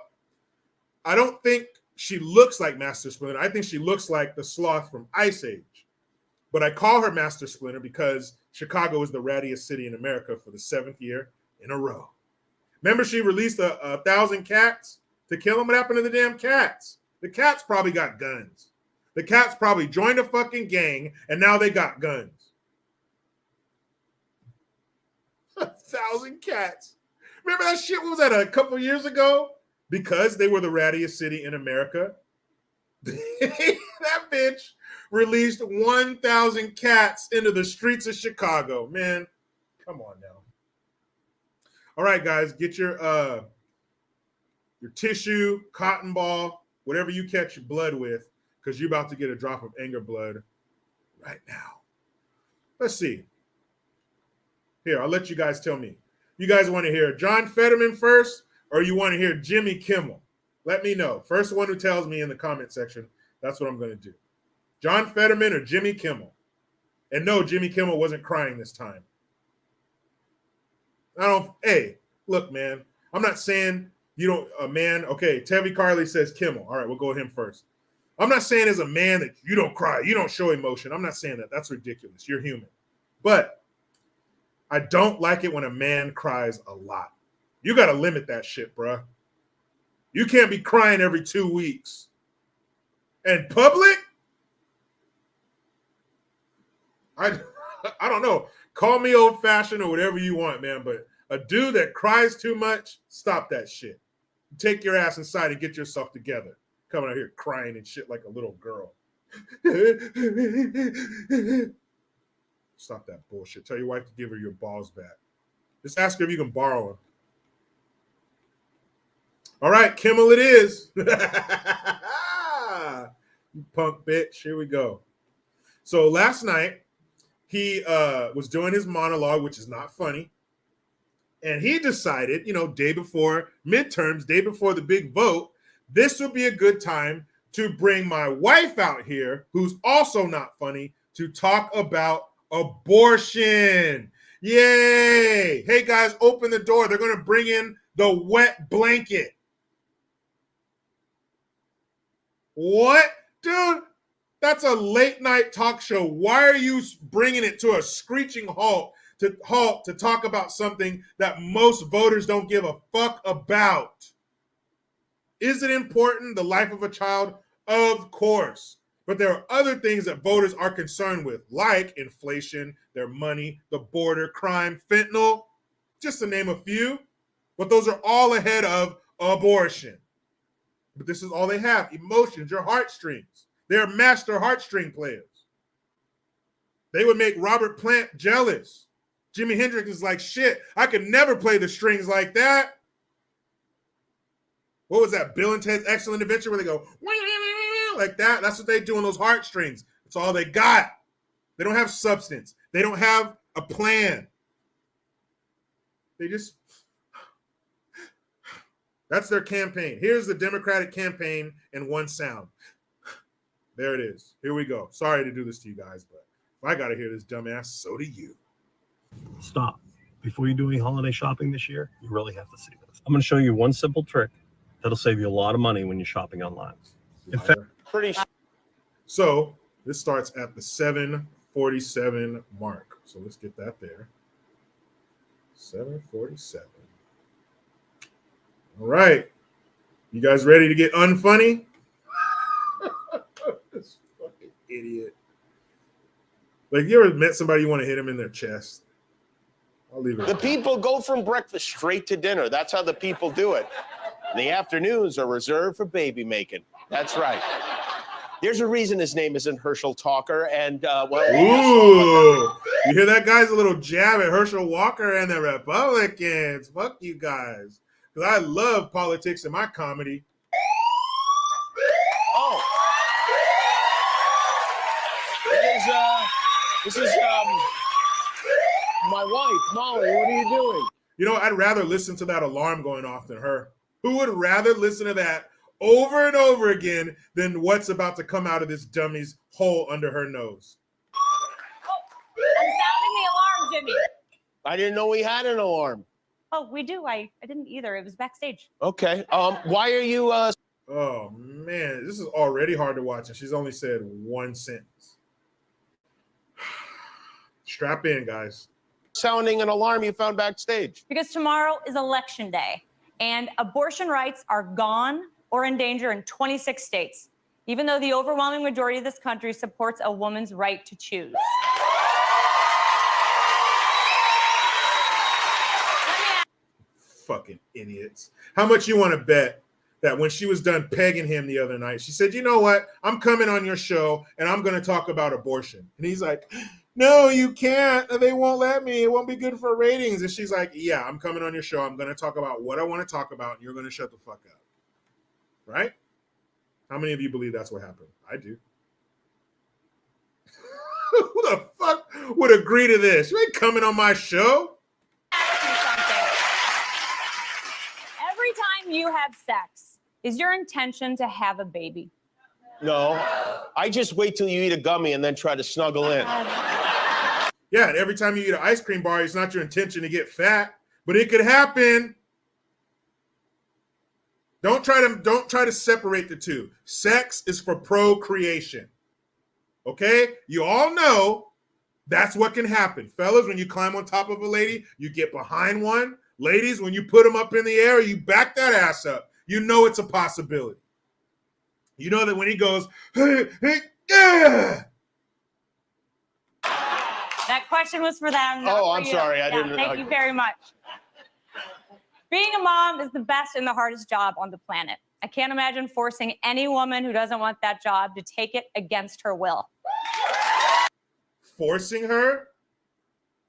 I don't think she looks like Master Splinter. I think she looks like the sloth from Ice Age. But I call her Master Splinter because Chicago is the rattiest city in America for the 7th year in a row. Remember she released 1,000 cats to kill them? What happened to the damn cats? The cats probably got guns. The cats probably joined a fucking gang and now they got guns. 1,000 cats. Remember that shit? What was that, a couple years ago? Because they were the rattiest city in America. That bitch released 1,000 cats into the streets of Chicago. Man, come on now. All right, guys, get your tissue, cotton ball, whatever you catch your blood with, because you're about to get a drop of anger blood right now. Let's see. Here, I'll let you guys tell me. You guys want to hear John Fetterman first, or you want to hear Jimmy Kimmel? Let me know. First one who tells me in the comment section, that's what I'm going to do. John Fetterman or Jimmy Kimmel? And no, Jimmy Kimmel wasn't crying this time. Hey, look, man, I'm not saying you don't, a man, okay, Tevi Carley says Kimmel. All right, we'll go with him first. I'm not saying as a man that you don't cry, you don't show emotion. I'm not saying that. That's ridiculous. You're human. But I don't like it when a man cries a lot. You got to limit that shit, bruh. You can't be crying every 2 weeks. And public? I don't know. Call me old-fashioned or whatever you want, man, but a dude that cries too much, stop that shit. Take your ass inside and get yourself together. Coming out here crying and shit like a little girl. Stop that bullshit. Tell your wife to give her your balls back. Just ask her if you can borrow them. All right, Kimmel it is. You punk bitch. Here we go. So last night, he was doing his monologue, which is not funny. And he decided, day before midterms, day before the big vote, this would be a good time to bring my wife out here, who's also not funny, to talk about abortion. Yay. Hey, guys, open the door. They're going to bring in the wet blanket. What? Dude, that's a late night talk show. Why are you bringing it to a screeching halt to talk about something that most voters don't give a fuck about? Is it important, the life of a child? Of course. But there are other things that voters are concerned with, like inflation, their money, the border, crime, fentanyl, just to name a few. But those are all ahead of abortion. But this is all they have, emotions, your heartstrings. They're master heartstring players. They would make Robert Plant jealous. Jimi Hendrix is like, shit, I could never play the strings like that. What was that? Bill and Ted's Excellent Adventure, where they go like that? That's what they do on those heartstrings. That's all they got. They don't have substance. They don't have a plan. They just, that's their campaign. Here's the Democratic campaign in one sound. There it is. Here we go. Sorry to do this to you guys, but if I got to hear this dumbass, so do you. Stop. Before you do any holiday shopping this year, you really have to see this. I'm going to show you one simple trick that'll save you a lot of money when you're shopping online. In fact, so this starts at the 7:47 mark. So let's get that there. 7:47. All right. You guys ready to get unfunny? This fucking idiot. Like, you ever met somebody you want to hit them in their chest? I'll leave it. The people go from breakfast straight to dinner. That's how the people do it. The afternoons are reserved for baby making. That's right. There's a reason his name isn't Herschel Talker. And, ooh, you hear that, guys? A little jab at Herschel Walker and the Republicans. Fuck you guys. Because I love politics in my comedy. Oh. This is my wife, Molly. What are you doing? You know, I'd rather listen to that alarm going off than her. Who would rather listen to that over and over again than what's about to come out of this dummy's hole under her nose? Oh, I'm sounding the alarm, Jimmy. I didn't know we had an alarm. Oh, we do. I didn't either. It was backstage. Okay. Why are you Oh man, this is already hard to watch, and she's only said one sentence. Strap in, guys. sounding an alarm you found backstage? Because tomorrow is election day, and abortion rights are gone or in danger in 26 states, even though the overwhelming majority of this country supports a woman's right to choose. Fucking idiots. How much you want to bet that when she was done pegging him the other night, she said, you know what? I'm coming on your show and I'm going to talk about abortion. And he's like, no, you can't. They won't let me. It won't be good for ratings. And she's like, yeah, I'm coming on your show. I'm going to talk about what I want to talk about. And you're going to shut the fuck up. Right? How many of you believe that's what happened? I do. Who the fuck would agree to this? You ain't coming on my show. Every time you have sex, is your intention to have a baby? No, I just wait till you eat a gummy and then try to snuggle in. Yeah, and every time you eat an ice cream bar, it's not your intention to get fat, but it could happen. Don't try to separate the two. Sex is for procreation. Okay? You all know that's what can happen. Fellas, when you climb on top of a lady, you get behind one. Ladies, when you put them up in the air, you back that ass up. You know it's a possibility. You know that when he goes, hey, yeah. That question was for them. Oh, I'm sorry. I didn't. Thank you very much. Being a mom is the best and the hardest job on the planet. I can't imagine forcing any woman who doesn't want that job to take it against her will. Forcing her?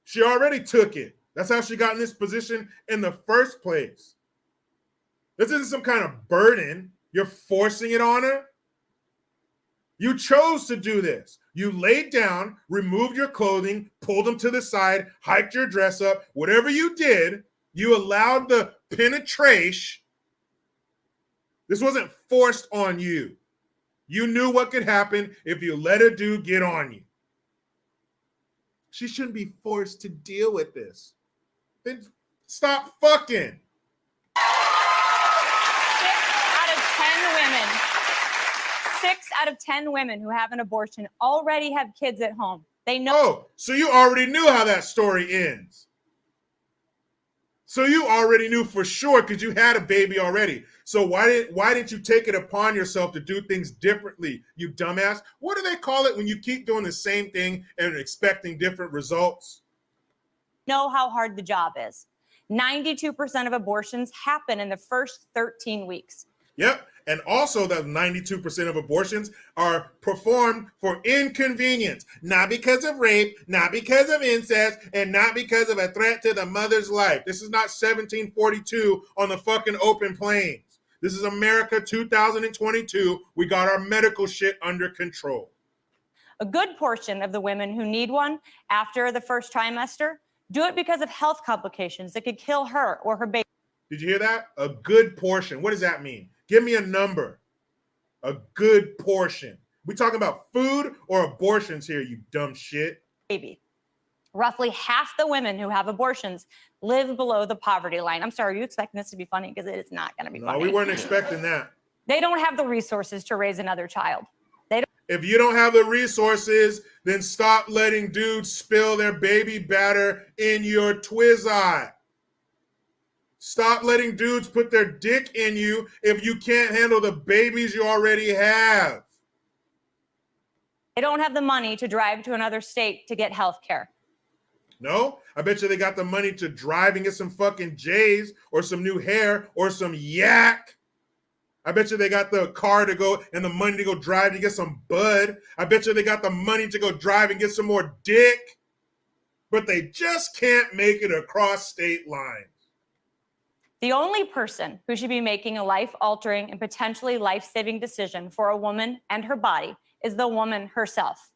She already took it. That's how she got in this position in the first place. This isn't some kind of burden. You're forcing it on her. You chose to do this. You laid down, removed your clothing, pulled them to the side, hiked your dress up. Whatever you did, you allowed the penetration. This wasn't forced on you. You knew what could happen if you let a dude get on you. She shouldn't be forced to deal with this. Then stop fucking. 6 out of 10 women who have an abortion already have kids at home. They know. Oh, so you already knew how that story ends. So you already knew for sure because you had a baby already. So why didn't you take it upon yourself to do things differently, you dumbass? What do they call it when you keep doing the same thing and expecting different results? Know how hard the job is. 92% of abortions happen in the first 13 weeks. Yep. And also that 92% of abortions are performed for inconvenience, not because of rape, not because of incest, and not because of a threat to the mother's life. This is not 1742 on the fucking open plains. This is America 2022. We got our medical shit under control. A good portion of the women who need one after the first trimester do it because of health complications that could kill her or her baby. Did you hear that? A good portion. What does that mean? Give me a number. A good portion. We talking about food or abortions here, you dumb shit? Baby. Roughly half the women who have abortions live below the poverty line. I'm sorry, are you expecting this to be funny? Because it is not going to be funny. No, we weren't expecting that. They don't have the resources to raise another child. If you don't have the resources, then stop letting dudes spill their baby batter in your Twizzle. Stop letting dudes put their dick in you if you can't handle the babies you already have. They don't have the money to drive to another state to get health care. No? I bet you they got the money to drive and get some fucking J's or some new hair or some yak. I bet you they got the car to go and the money to go drive to get some bud. I bet you they got the money to go drive and get some more dick. But they just can't make it across state lines. The only person who should be making a life-altering and potentially life-saving decision for a woman and her body is the woman herself.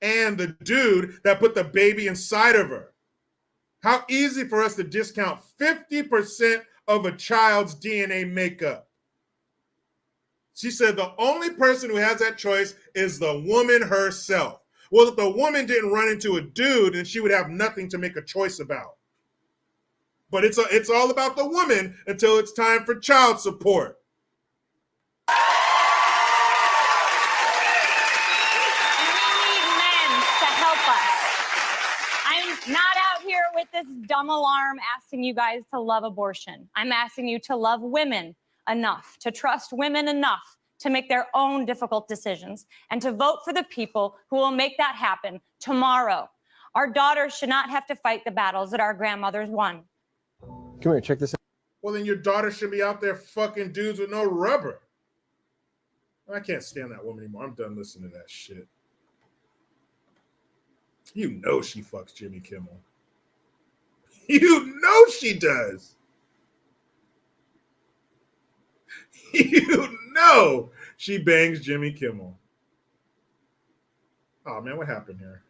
And the dude that put the baby inside of her. How easy for us to discount 50% of a child's DNA makeup. She said the only person who has that choice is the woman herself. Well, if the woman didn't run into a dude, then she would have nothing to make a choice about. But it's all about the woman until it's time for child support. And we need men to help us. I'm not out here with this dumb alarm asking you guys to love abortion. I'm asking you to love women enough, to trust women enough to make their own difficult decisions, and to vote for the people who will make that happen tomorrow. Our daughters should not have to fight the battles that our grandmothers won. Come here, check this out. Well, then your daughter should be out there fucking dudes with no rubber. I can't stand that woman anymore. I'm done listening to that shit. You know she fucks Jimmy Kimmel. You know she does. You know she bangs Jimmy Kimmel. Oh, man, what happened here?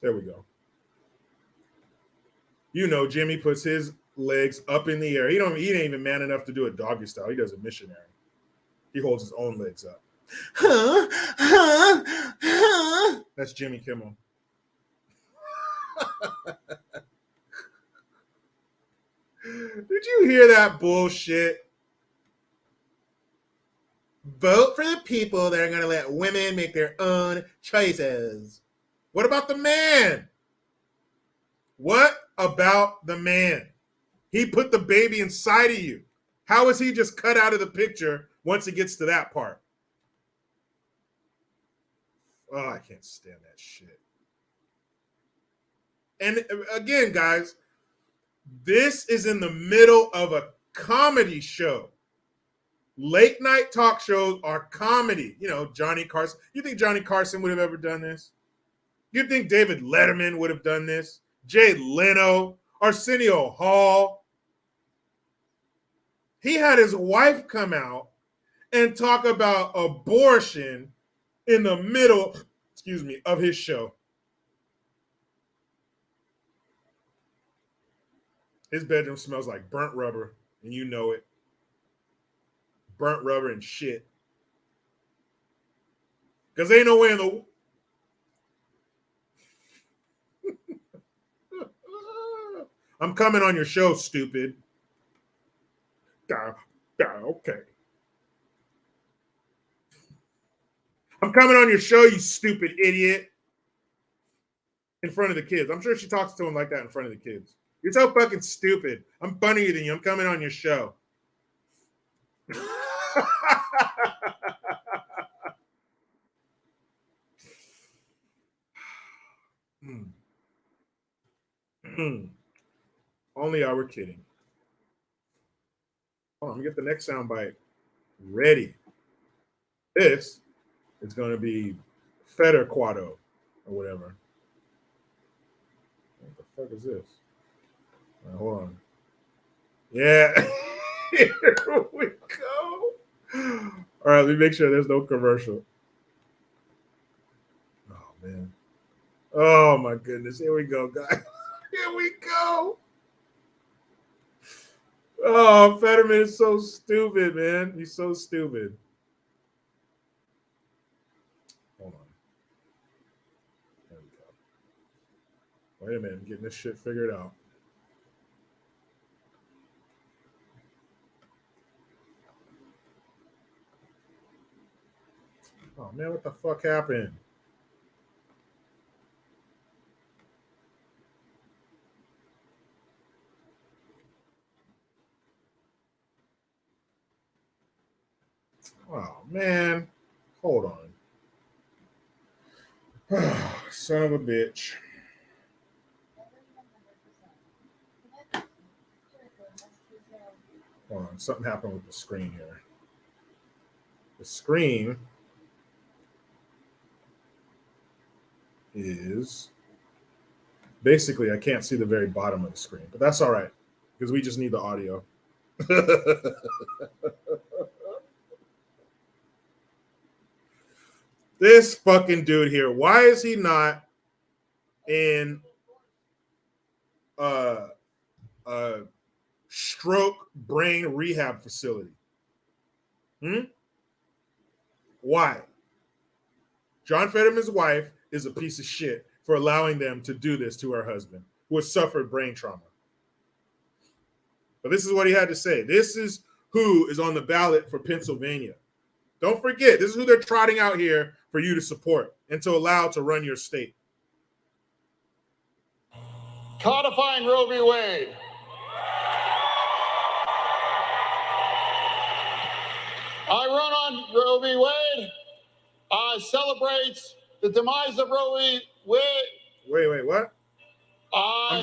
There we go. You know Jimmy puts his legs up in the air. He ain't even man enough to do it doggy style. He does it missionary. He holds his own legs up. That's Jimmy Kimmel. Did you hear that bullshit? Vote for the people that are going to let women make their own choices. What about the man? What about the man? He put the baby inside of you. How is he just cut out of the picture once it gets to that part? Oh, I can't stand that shit. And again, guys, this is in the middle of a comedy show. Late night talk shows are comedy. You know, Johnny Carson. You think Johnny Carson would have ever done this? You think David Letterman would have done this? Jay Leno, Arsenio Hall. He had his wife come out and talk about abortion in the middle, of his show. His bedroom smells like burnt rubber, and you know it. Burnt rubber and shit. Because ain't no way in the... I'm coming on your show, stupid. Okay. I'm coming on your show, you stupid idiot. in front of the kids. I'm sure she talks to him like that in front of the kids. You're so fucking stupid. I'm funnier than you. I'm coming on your show. Only I were kidding. Hold on, let me get the next soundbite ready. This is going to be Fetterquado or whatever. What the fuck is this? Right, hold on. Yeah. Here we go. All right, let me make sure there's no commercial. Oh, man. Oh, my goodness. Here we go, guys. Here we go. Oh, Fetterman is so stupid, man. He's so stupid. Hold on. There we go. Wait a minute. I'm getting this shit figured out. Oh, man, what the fuck happened? Oh, man. Hold on. Son of a bitch. Hold on. Something happened with the screen here. The screen is basically, I can't see the very bottom of the screen, but that's all right because we just need the audio. This fucking dude here, why is he not in a stroke brain rehab facility? Why? John Fetterman's wife is a piece of shit for allowing them to do this to her husband, who has suffered brain trauma. But this is what he had to say. This is who is on the ballot for Pennsylvania. Don't forget, this is who they're trotting out here for you to support and to allow to run your state. Codifying Roe v. Wade. I run on Roe v. Wade. Celebrates the demise of Roe v. Wade. Wait, what? I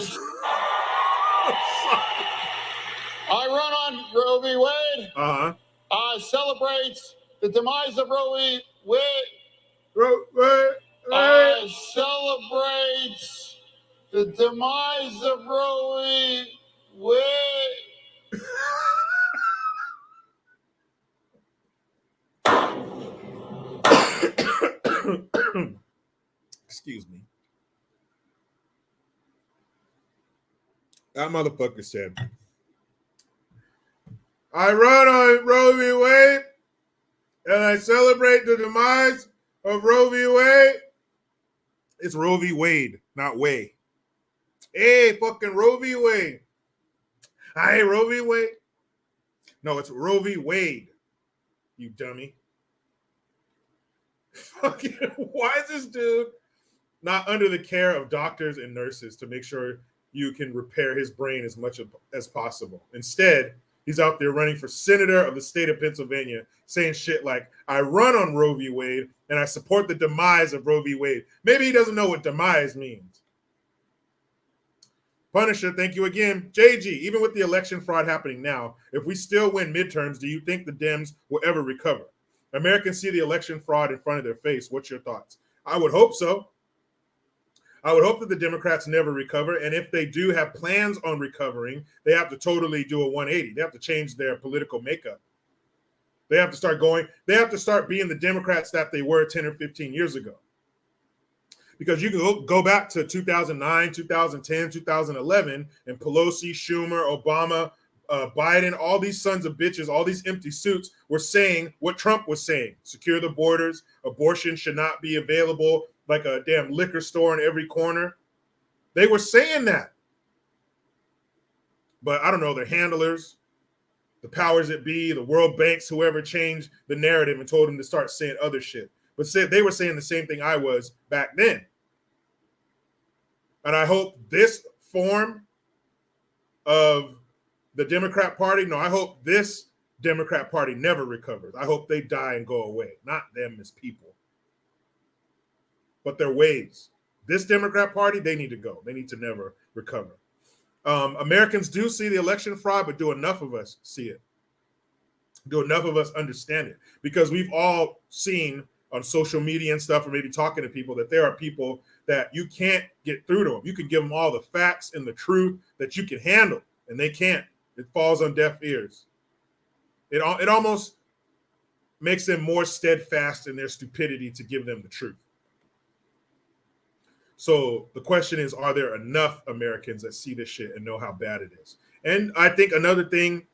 run on Roe v. Wade. Celebrates the demise of Roe v. Wade. Celebrates the demise of Roe v. Wade. Excuse me. That motherfucker said, I run on Roe v. Wade and I celebrate the demise of Roe v. Wade. It's Roe v. Wade, not Way. Hey, fucking Roe v. Wade. Hey, Roe v. Wade. No, it's Roe v. Wade, you dummy. Fucking, why is this dude not under the care of doctors and nurses to make sure you can repair his brain as much as possible? Instead, he's out there running for senator of the state of Pennsylvania, saying shit like, I run on Roe v. Wade and I support the demise of Roe v. Wade. Maybe he doesn't know what demise means. Punisher, thank you again. JG, even with the election fraud happening now, if we still win midterms, do you think the Dems will ever recover? Americans see the election fraud in front of their face. What's your thoughts? I would hope so. I would hope that the Democrats never recover. And if they do have plans on recovering, they have to totally do a 180. They have to change their political makeup. They have to start being the Democrats that they were 10 or 15 years ago. Because you can go back to 2009, 2010, 2011, and Pelosi, Schumer, Obama, Biden, all these sons of bitches, all these empty suits were saying what Trump was saying. Secure the borders. Abortion should not be available like a damn liquor store in every corner. They were saying that. But I don't know, their handlers, the powers that be, the World Banks, whoever changed the narrative and told them to start saying other shit. But they were saying the same thing I was back then. And I hope this form of the Democrat Party, no, I hope this Democrat Party never recovers. I hope they die and go away. Not them as people, but their ways. This Democrat Party, they need to go. They need to never recover. Americans do see the election fraud, but do enough of us see it? Do enough of us understand it? Because we've all seen on social media and stuff, or maybe talking to people, that there are people that you can't get through to them. You can give them all the facts and the truth that you can handle, and they can't. It falls on deaf ears. It almost makes them more steadfast in their stupidity to give them the truth. So the question is, are there enough Americans that see this shit and know how bad it is? And I think another thing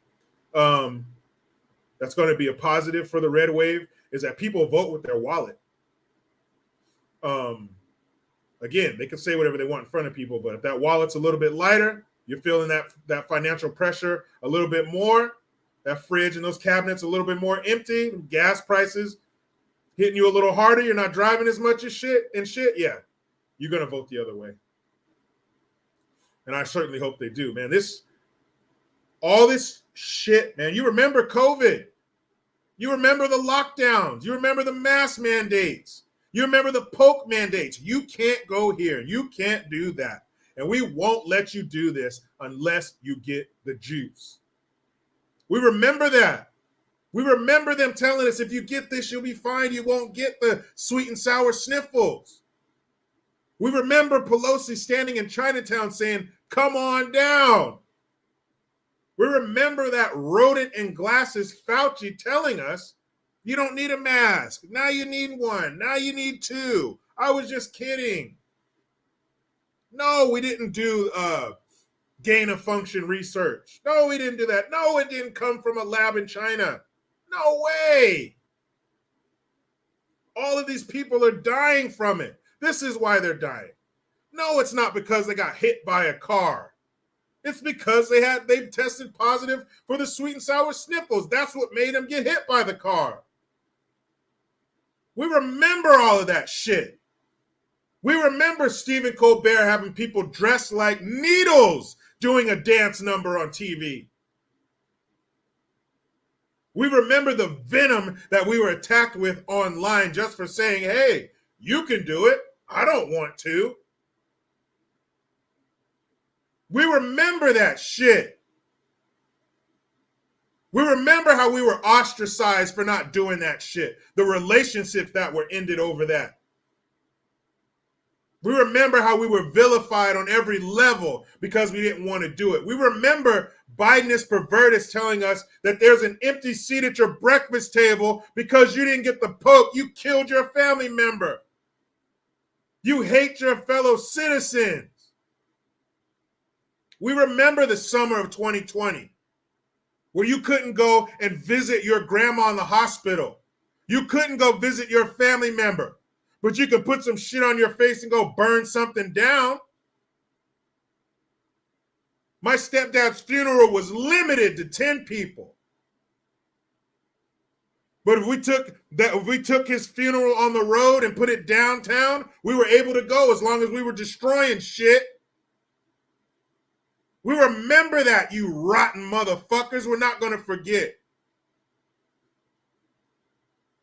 that's going to be a positive for the red wave is that people vote with their wallet. Again, they can say whatever they want in front of people, but if that wallet's a little bit lighter, you're feeling that financial pressure a little bit more, that fridge and those cabinets a little bit more empty, gas prices hitting you a little harder, you're not driving as much as shit, yeah, you're going to vote the other way. And I certainly hope they do, man. All this shit, man. You remember COVID. You remember the lockdowns. You remember the mask mandates. You remember the poke mandates. You can't go here. You can't do that. And we won't let you do this unless you get the juice. We remember that. We remember them telling us, if you get this, you'll be fine. You won't get the sweet and sour sniffles. We remember Pelosi standing in Chinatown saying, come on down. We remember that rodent in glasses Fauci telling us, you don't need a mask. Now you need one. Now you need two. I was just kidding. No, we didn't do gain of function research. No, we didn't do that. No, it didn't come from a lab in China. No way. All of these people are dying from it. This is why they're dying. No, it's not because they got hit by a car. It's because they tested positive for the sweet and sour sniffles. That's what made them get hit by the car. We remember all of that shit. We remember Stephen Colbert having people dressed like needles doing a dance number on TV. We remember the venom that we were attacked with online just for saying, hey, you can do it. I don't want to. We remember that shit. We remember how we were ostracized for not doing that shit. The relationships that were ended over that. We remember how we were vilified on every level because we didn't want to do it. We remember Bidenist pervertists telling us that there's an empty seat at your breakfast table because you didn't get the poke. You killed your family member. You hate your fellow citizens. We remember the summer of 2020 where you couldn't go and visit your grandma in the hospital. You couldn't go visit your family member, but you could put some shit on your face and go burn something down. My stepdad's funeral was limited to 10 people. But if we took his funeral on the road and put it downtown, we were able to go as long as we were destroying shit. We remember that, you rotten motherfuckers. We're not going to forget.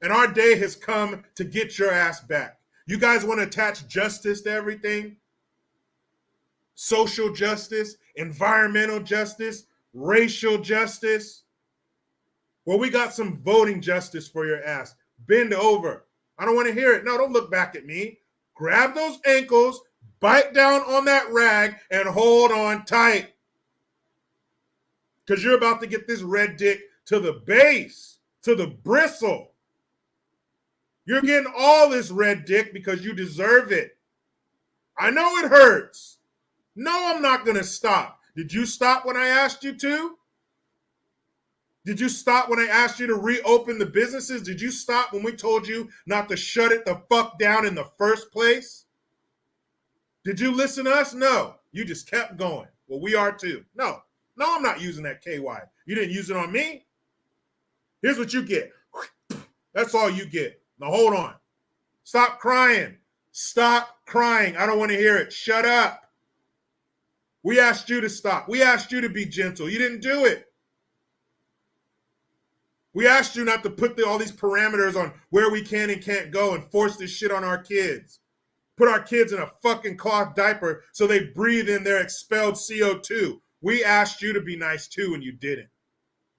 And our day has come to get your ass back. You guys want to attach justice to everything? Social justice, environmental justice, racial justice. Well, we got some voting justice for your ass. Bend over. I don't want to hear it. No, don't look back at me. Grab those ankles, bite down on that rag, and hold on tight. Because you're about to get this red dick to the base, to the bristle. You're getting all this red dick because you deserve it. I know it hurts. No, I'm not going to stop. Did you stop when I asked you to? Did you stop when I asked you to reopen the businesses? Did you stop when we told you not to shut it the fuck down in the first place? Did you listen to us? No. You just kept going. Well, we are too. No, I'm not using that KY. You didn't use it on me. Here's what you get. That's all you get. Now hold on. Stop crying. Stop crying. I don't want to hear it. Shut up. We asked you to stop. We asked you to be gentle. You didn't do it. We asked you not to put all these parameters on where we can and can't go and force this shit on our kids. Put our kids in a fucking cloth diaper so they breathe in their expelled CO2. We asked you to be nice too, and you didn't.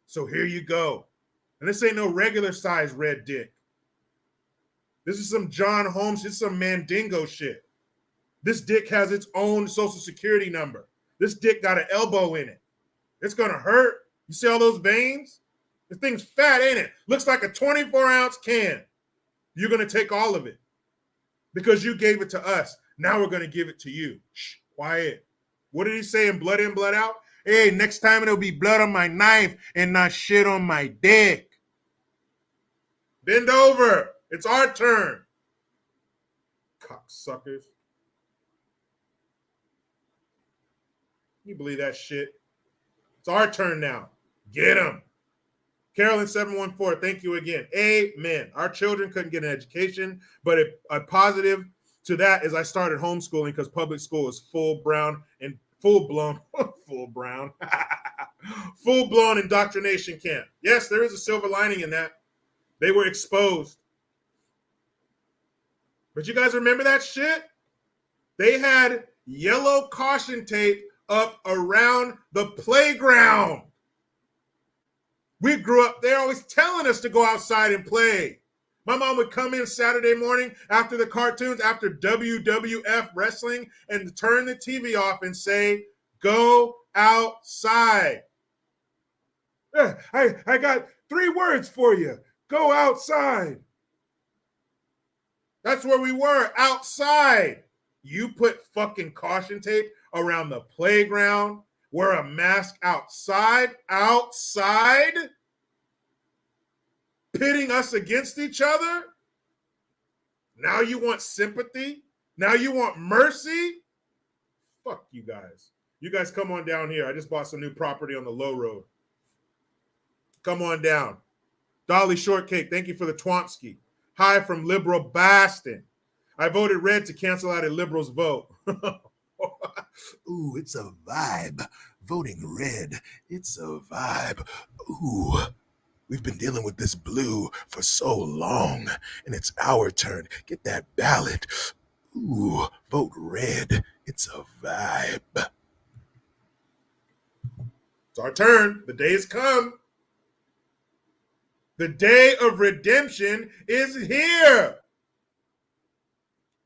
So here you go. And this ain't no regular size red dick. This is some John Holmes, this is some Mandingo shit. This dick has its own social security number. This dick got an elbow in it. It's gonna hurt. You see all those veins? This thing's fat, ain't it? Looks like a 24-ounce can. You're gonna take all of it because you gave it to us. Now we're gonna give it to you. Shh, quiet. What did he say in Blood In, Blood Out? Hey, next time it'll be blood on my knife and not shit on my dick. Bend over. It's our turn. Cocksuckers. Can you believe that shit? It's our turn now. Get them. Carolyn 714, thank you again. Amen. Our children couldn't get an education, but a positive to that is I started homeschooling because public school is full-blown indoctrination camp. Yes, there is a silver lining in that. They were exposed. But you guys remember that shit? They had yellow caution tape up around the playground. We grew up, they're always telling us to go outside and play. My mom would come in Saturday morning after the cartoons, after WWF wrestling, and turn the TV off and say, go outside. I got 3 words for you. Go outside. That's where we were, outside. You put fucking caution tape around the playground, wear a mask outside, pitting us against each other. Now you want sympathy? Now you want mercy? Fuck you guys. You guys come on down here. I just bought some new property on the low road. Come on down. Dolly Shortcake, thank you for the Twomsky. Hi from liberal Boston. I voted red to cancel out a liberal's vote. Ooh, it's a vibe. Voting red, it's a vibe. Ooh, we've been dealing with this blue for so long, and it's our turn. Get that ballot. Ooh, vote red. It's a vibe. It's our turn. The day has come. The day of redemption is here.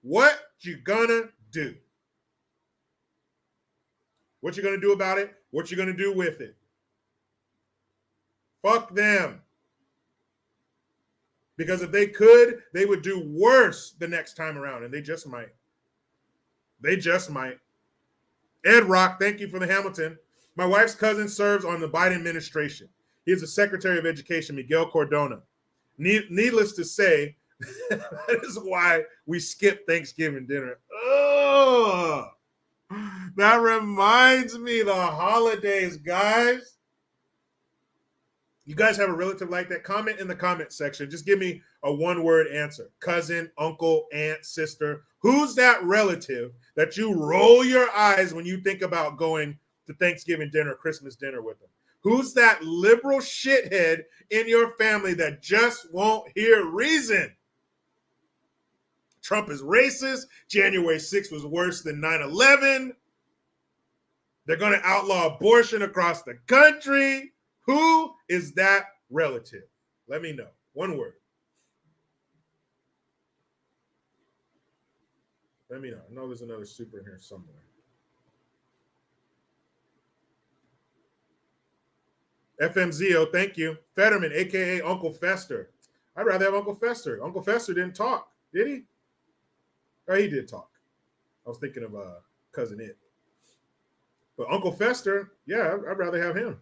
What you gonna do? What you gonna do about it? What you gonna do with it? Fuck them. Because if they could, they would do worse the next time around, and they just might. They just might. Ed Rock, thank you for the Hamilton. My wife's cousin serves on the Biden administration. He is the Secretary of Education, Miguel Cardona. Needless to say, that is why we skip Thanksgiving dinner. Oh, that reminds me of the holidays, guys. You guys have a relative like that? Comment in the comment section. Just give me a one-word answer. Cousin, uncle, aunt, sister. Who's that relative that you roll your eyes when you think about going to Thanksgiving dinner, Christmas dinner with them? Who's that liberal shithead in your family that just won't hear reason? Trump is racist. January 6th was worse than 9/11. They're going to outlaw abortion across the country. Who is that relative? Let me know. One word. Let me know. I know there's another super in here somewhere. FMZO, thank you. Fetterman, a.k.a. Uncle Fester. I'd rather have Uncle Fester. Uncle Fester didn't talk, did he? Oh, he did talk. I was thinking of Cousin It. But Uncle Fester, yeah, I'd rather have him.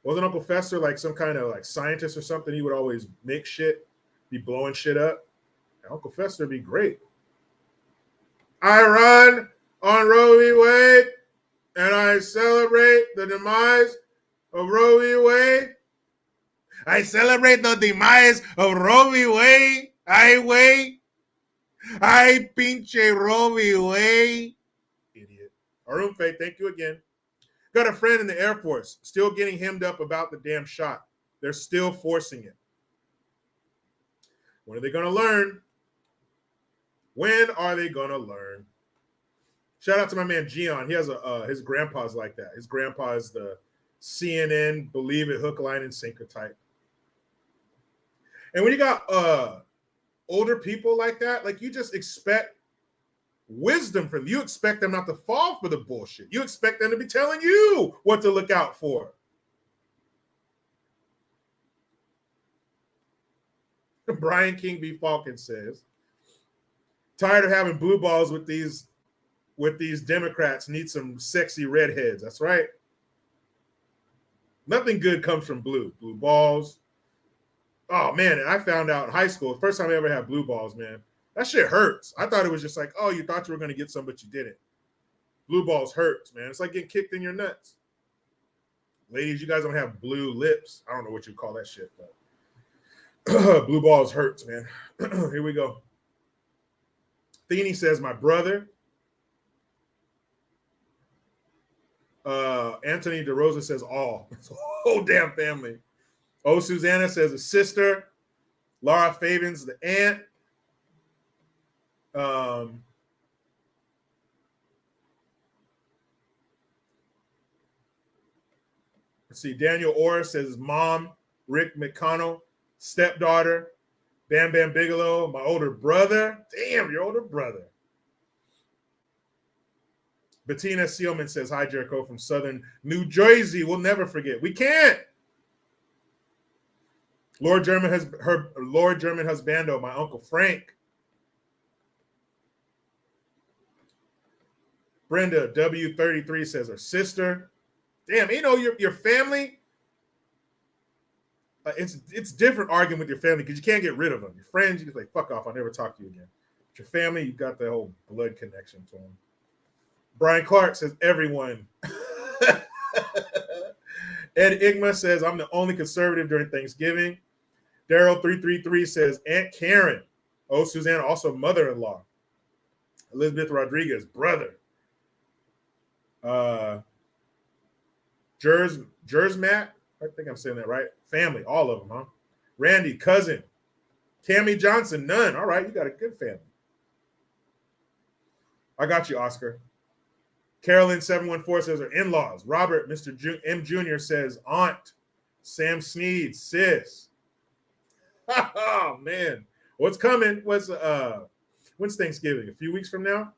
Wasn't Uncle Fester like some kind of like scientist or something? He would always make shit, be blowing shit up. Uncle Fester would be great. I run on Roe v. Wade, and I celebrate the demise of Roe v. Wade. I celebrate the demise of Roe v. Wade. Ay, pinche Roe v. Wade. Arumfe, thank you again. Got a friend in the Air Force still getting hemmed up about the damn shot. They're still forcing it. When are they going to learn? When are they going to learn? Shout out to my man Gion. He has his grandpa's like that. His grandpa is the CNN, believe it, hook, line, and sinker type. And when you got older people like that, like you just expect wisdom from them. You expect them not to fall for the bullshit. You expect them to be telling you what to look out for. Brian King B. Falcon says, tired of having blue balls with these Democrats, need some sexy redheads. That's right. Nothing good comes from blue balls. Oh man, and I found out in high school, first time I ever had blue balls, man. That shit hurts. I thought it was just like, oh, you thought you were going to get some, but you didn't. Blue balls hurts, man. It's like getting kicked in your nuts. Ladies, you guys don't have blue lips. I don't know what you call that shit, but blue balls hurts, man. Here we go. Theany says, my brother. Anthony DeRosa says, all. It's a whole damn family. Oh, Susanna says, a sister. Laura Favens, the aunt. Let's see. Daniel Orr says his mom, Rick McConnell, stepdaughter, Bam Bam Bigelow, my older brother. Damn, your older brother. Bettina Seelman says, hi, Jericho from Southern New Jersey. We'll never forget. We can't. Lord German husbando, my Uncle Frank. Brenda W33 says her sister. Damn, you know your family. It's different arguing with your family because you can't get rid of them. Your friends, you just like fuck off. I'll never talk to you again. But your family, you got the whole blood connection to them. Brian Clark says everyone. Ed Igma says I'm the only conservative during Thanksgiving. Daryl 333 says Aunt Karen. Oh, Susanna, also mother-in-law. Elizabeth Rodriguez, brother. Jers Matt, I think I'm saying that right. Family, all of them, huh? Randy, cousin. Tammy Johnson, none. All right, you got a good family. I got you, Oscar. Carolyn 714 says her in-laws. Robert, Mr. M Jr. says aunt. Sam Sneed, sis. Oh man, what's coming? When's Thanksgiving? A few weeks from now.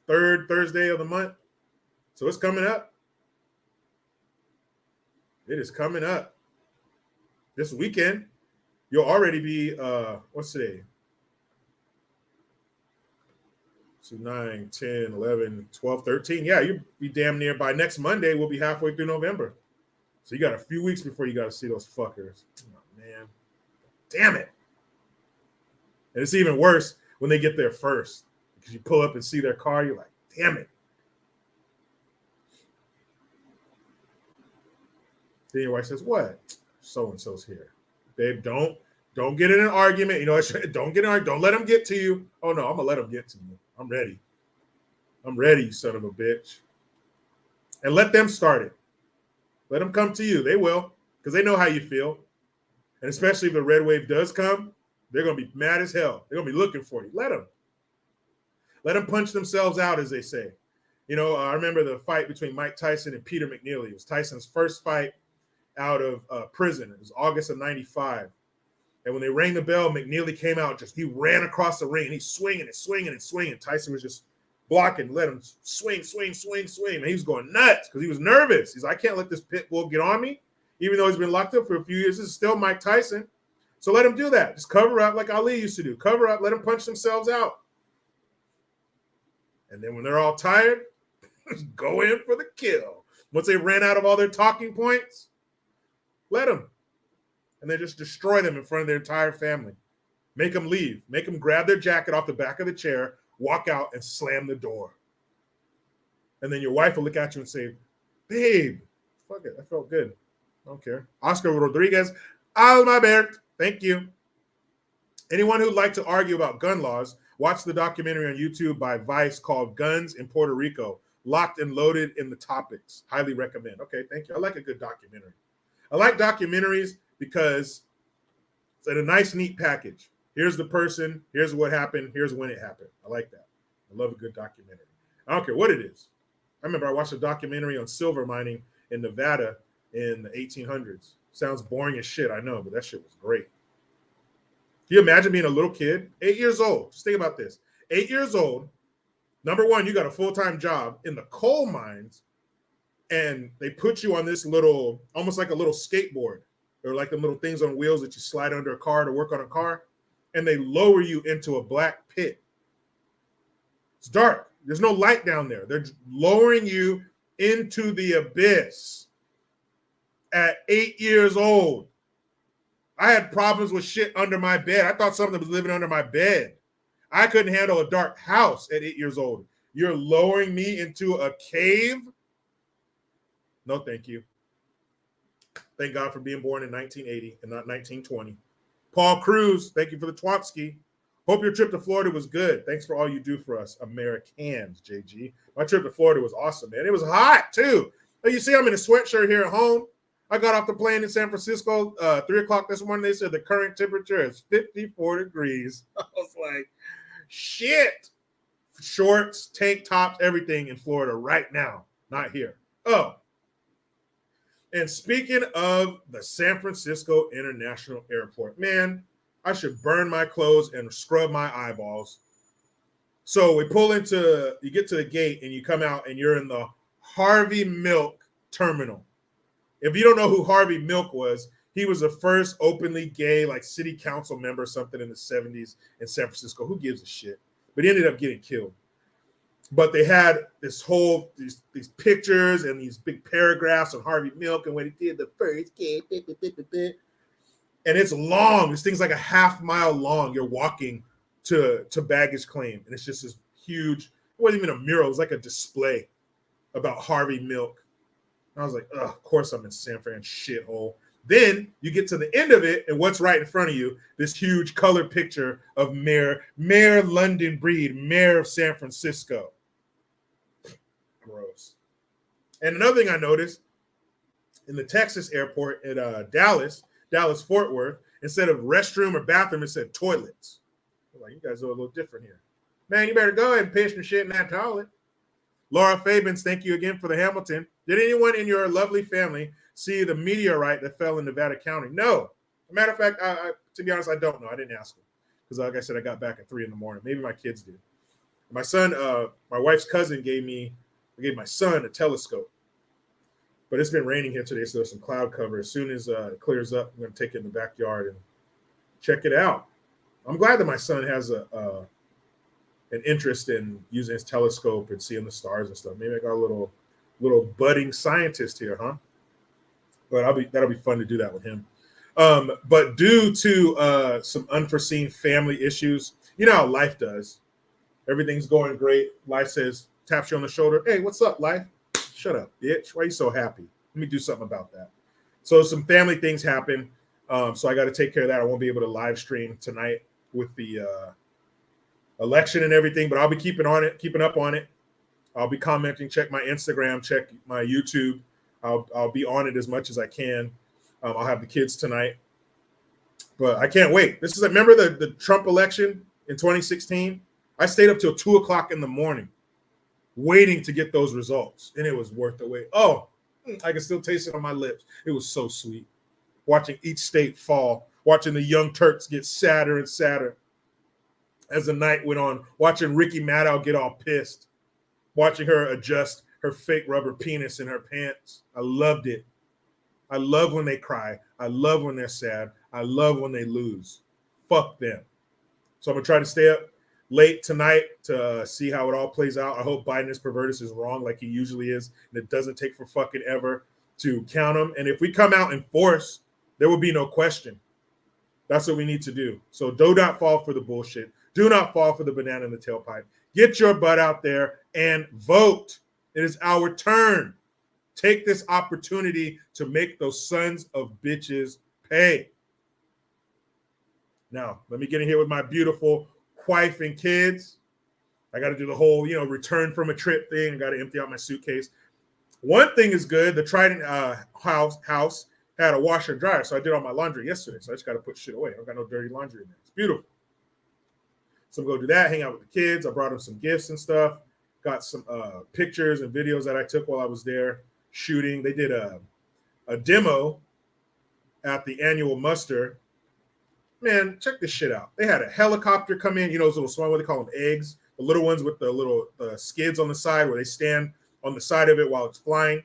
Third Thursday of the month. So it's coming up. It is coming up. This weekend, you'll already be, what's today? So 9, 10, 11, 12, 13. Yeah, you'll be damn near by next Monday. We'll be halfway through November. So you got a few weeks before you got to see those fuckers. Oh, man. Damn it. And it's even worse when they get there first because you pull up and see their car. You're like, damn it. Then your wife says, what? So-and-so's here. Babe, don't get in an argument. You know, don't get in an argument. Don't let them get to you. Oh, no, I'm going to let them get to me. I'm ready. I'm ready, you son of a bitch. And let them start it. Let them come to you. They will, because they know how you feel. And especially if the red wave does come, they're going to be mad as hell. They're going to be looking for you. Let them. Let them punch themselves out, as they say. You know, I remember the fight between Mike Tyson and Peter McNeely. It was Tyson's first fight out of prison. It was August of 95. And when they rang the bell, McNeely came out. He ran across the ring, and he's swinging and swinging and swinging. Tyson was just blocking, let him swing. And he was going nuts because he was nervous. He's like, I can't let this pit bull get on me. Even though he's been locked up for a few years, this is still Mike Tyson. So let him do that. Just cover up like Ali used to do. Cover up, let them punch themselves out. And then when they're all tired, just go in for the kill. Once they ran out of all their talking points, let them. And they just destroy them in front of their entire family. Make them leave. Make them grab their jacket off the back of the chair, walk out, and slam the door. And then your wife will look at you and say, babe, fuck it, that felt good. I don't care. Oscar Rodriguez, Almabert, thank you. Anyone who'd like to argue about gun laws, watch the documentary on YouTube by Vice called Guns in Puerto Rico. locked and loaded in the topics. Highly recommend. Okay, thank you. I like a good documentary. I like documentaries because it's in a nice, neat package. Here's the person. Here's what happened. Here's when it happened. I like that. I love a good documentary. I don't care what it is. I remember I watched a documentary on silver mining in Nevada in the 1800s. Sounds boring as shit, I know, but that shit was great. Can you imagine being a little kid, 8 years old? Just think about this. 8 years old. Number one, you got a full-time job in the coal mines, and they put you on this little, almost like a little skateboard, or like the little things on wheels that you slide under a car to work on a car, and they lower you into a black pit. It's dark. There's no light down there. They're lowering you into the abyss at 8 years old. I had problems with shit under my bed. I thought something was living under my bed. I couldn't handle a dark house at 8 years old. You're lowering me into a cave? No, thank you. Thank God for being born in 1980 and not 1920. Paul Cruz, thank you for the Twopski. Hope your trip to Florida was good. Thanks for all you do for us Americans, JG. My trip to Florida was awesome, man. It was hot, too. You see, I'm in a sweatshirt here at home. I got off the plane in San Francisco 3 o'clock this morning. They said the current temperature is 54 degrees. I was like, shit. Shorts, tank tops, everything in Florida right now. Not here. Oh. And speaking of the San Francisco International Airport, man, I should burn my clothes and scrub my eyeballs. So we pull into, you get to the gate and you come out and you're in the Harvey Milk Terminal. If you don't know who Harvey Milk was, he was the first openly gay, like city council member or something in the 70s in San Francisco. Who gives a shit? But he ended up getting killed. But they had this whole, these pictures and these big paragraphs on Harvey Milk and when he did the first gay, and it's long. This thing's like a half-mile long. You're walking to baggage claim, and it's just this huge, it wasn't even a mural. It was like a display about Harvey Milk. And I was like, oh, of course I'm in San Fran shithole. Then you get to the end of it, and what's right in front of you? This huge color picture of Mayor London Breed, Mayor of San Francisco. Gross. And another thing I noticed in the Texas airport at Dallas Fort Worth, instead of restroom or bathroom, it said toilets. I'm like, you guys are a little different here. Man, you better go ahead and piss your shit in that toilet. Laura Fabins, thank you again for the Hamilton. Did anyone in your lovely family see the meteorite that fell in Nevada County? No. As a matter of fact, to be honest, I don't know. I didn't ask them. Because like I said, I got back at 3 a.m. Maybe my kids did. My son, my wife's cousin gave my son a telescope. But it's been raining here today, so there's some cloud cover. As soon as it clears up, I'm going to take it in the backyard and check it out. I'm glad that my son has an interest in using his telescope and seeing the stars and stuff. Maybe I got a little budding scientist here, huh? But that'll be fun to do that with him. But due to some unforeseen family issues, you know how life does. Everything's going great. Life says, taps you on the shoulder. Hey, what's up, life? Shut up, bitch. Why are you so happy? Let me do something about that. So some family things happen. So I got to take care of that. I won't be able to live stream tonight with the election and everything, but I'll be keeping up on it. I'll be commenting, check my Instagram, check my YouTube. I'll be on it as much as I can. I'll have the kids tonight. But I can't wait. Remember the Trump election in 2016? I stayed up till 2 o'clock in the morning waiting to get those results, and it was worth the wait. Oh, I can still taste it on my lips. It was so sweet. Watching each state fall, watching the Young Turks get sadder and sadder as the night went on, watching Ricky Maddow get all pissed, watching her adjust her fake rubber penis in her pants. I loved it. I love when they cry. I love when they're sad. I love when they lose. Fuck them. So I'm going to try to stay up late tonight to see how it all plays out. I hope Biden is perverted is wrong like he usually is, and it doesn't take for fucking ever to count him. And if we come out in force, there will be no question. That's what we need to do. So do not fall for the bullshit. Do not fall for the banana in the tailpipe. Get your butt out there and vote. It is our turn. Take this opportunity to make those sons of bitches pay. Now, let me get in here with my beautiful wife and kids. I got to do the whole, return from a trip thing. I got to empty out my suitcase. One thing is good. The Trident house had a washer and dryer, so I did all my laundry yesterday. So I just got to put shit away. I don't got no dirty laundry in there. It's beautiful. So I'm going to do that, hang out with the kids. I brought them some gifts and stuff. Got some pictures and videos that I took while I was there shooting. They did a demo at the annual muster. Man, check this shit out. They had a helicopter come in, those little small, what they call them, eggs, the little ones with the little skids on the side where they stand on the side of it while it's flying.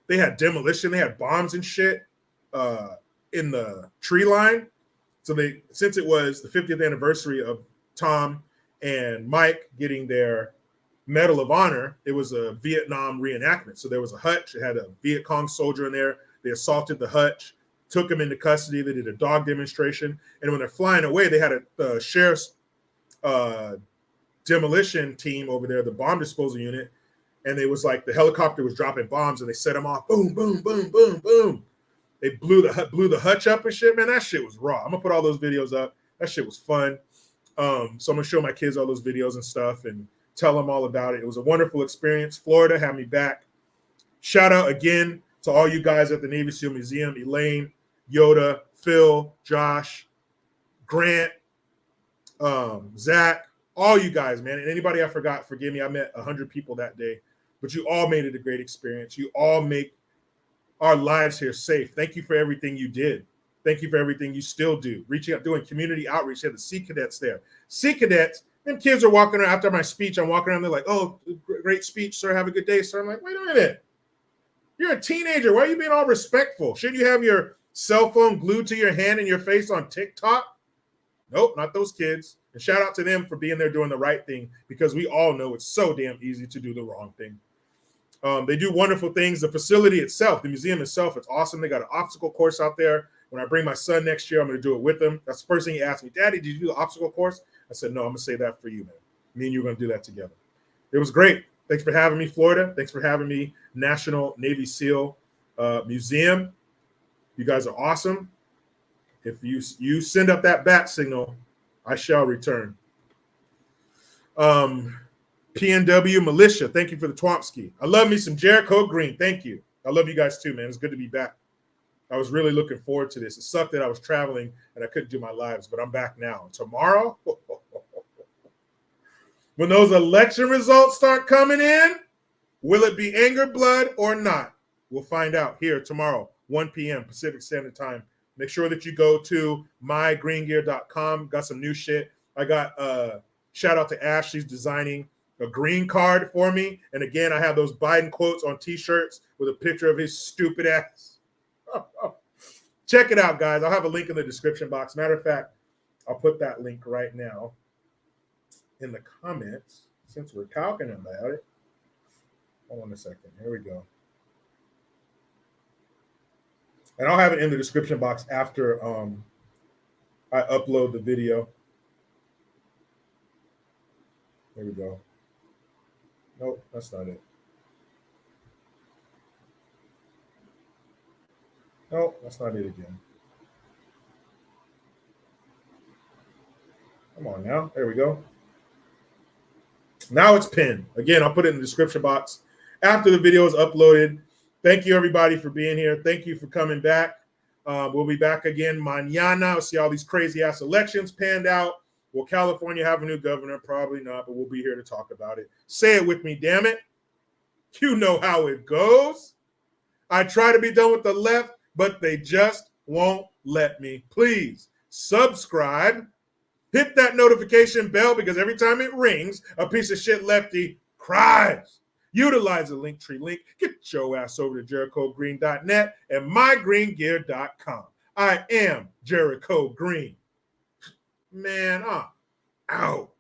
They had demolition. They had bombs and shit in the tree line. So since it was the 50th anniversary of Tom and Mike getting their Medal of Honor, it was a Vietnam reenactment. So there was a hutch. It had a Viet Cong soldier in there. They assaulted the hutch, took him into custody. They did a dog demonstration. And when they're flying away, they had a sheriff's demolition team over there, the bomb disposal unit. And it was like the helicopter was dropping bombs and they set them off. Boom, boom, boom, boom, boom. They blew the hutch up and shit. Man, that shit was raw. I'm going to put all those videos up. That shit was fun. So I'm going to show my kids all those videos and stuff and tell them all about it. It was a wonderful experience. Florida had me back. Shout out again to all you guys at the Navy SEAL Museum, Elaine, Yoda, Phil, Josh, Grant, Zach, all you guys, man. And anybody I forgot, forgive me. I met 100 people that day, but you all made it a great experience. You all make our lives here safe. Thank you for everything you did. Thank you for everything you still do. Reaching out, doing community outreach. They had the Sea Cadets there. Sea Cadets, them kids are walking around after my speech. I'm walking around. They're like, "Oh, great speech, sir. Have a good day, sir." I'm like, wait a minute. You're a teenager. Why are you being all respectful? Shouldn't you have your cell phone glued to your hand and your face on TikTok? Nope, not those kids. And shout out to them for being there doing the right thing, because we all know it's so damn easy to do the wrong thing. They do wonderful things. The facility itself, the museum itself, it's awesome. They got an obstacle course out there. When I bring my son next year, I'm going to do it with him. That's the first thing he asked me, "Daddy, did you do the obstacle course?" I said, "No, I'm going to say that for you, man. Me and you are going to do that together." It was great. Thanks for having me, Florida. Thanks for having me, National Navy SEAL Museum. You guys are awesome. If you send up that bat signal, I shall return. PNW Militia, thank you for the Twompski. I love me some Jericho Green. Thank you. I love you guys too, man. It's good to be back. I was really looking forward to this. It sucked that I was traveling and I couldn't do my lives, but I'm back now. Tomorrow, when those election results start coming in, will it be anger, blood, or not? We'll find out here tomorrow, 1 p.m. Pacific Standard Time. Make sure that you go to mygreengear.com. Got some new shit. I got shout out to Ash. She's designing a green card for me. And again, I have those Biden quotes on T-shirts with a picture of his stupid ass. Check it out, guys. I'll have a link in the description box. Matter of fact, I'll put that link right now in the comments since we're talking about it. Hold on a second. Here we go. And I'll have it in the description box after I upload the video. There we go. Nope, that's not it. No, that's not it again. Come on now. There we go. Now it's pinned. Again, I'll put it in the description box after the video is uploaded. Thank you, everybody, for being here. Thank you for coming back. We'll be back again mañana. We'll see all these crazy-ass elections panned out. Will California have a new governor? Probably not, but we'll be here to talk about it. Say it with me, damn it. You know how it goes. I try to be done with the left, but they just won't let me. Please subscribe. Hit that notification bell, because every time it rings, a piece of shit lefty cries. Utilize the Linktree link. Get your ass over to JerichoGreen.net and mygreengear.com. I am Jericho Green. Man, I'm out.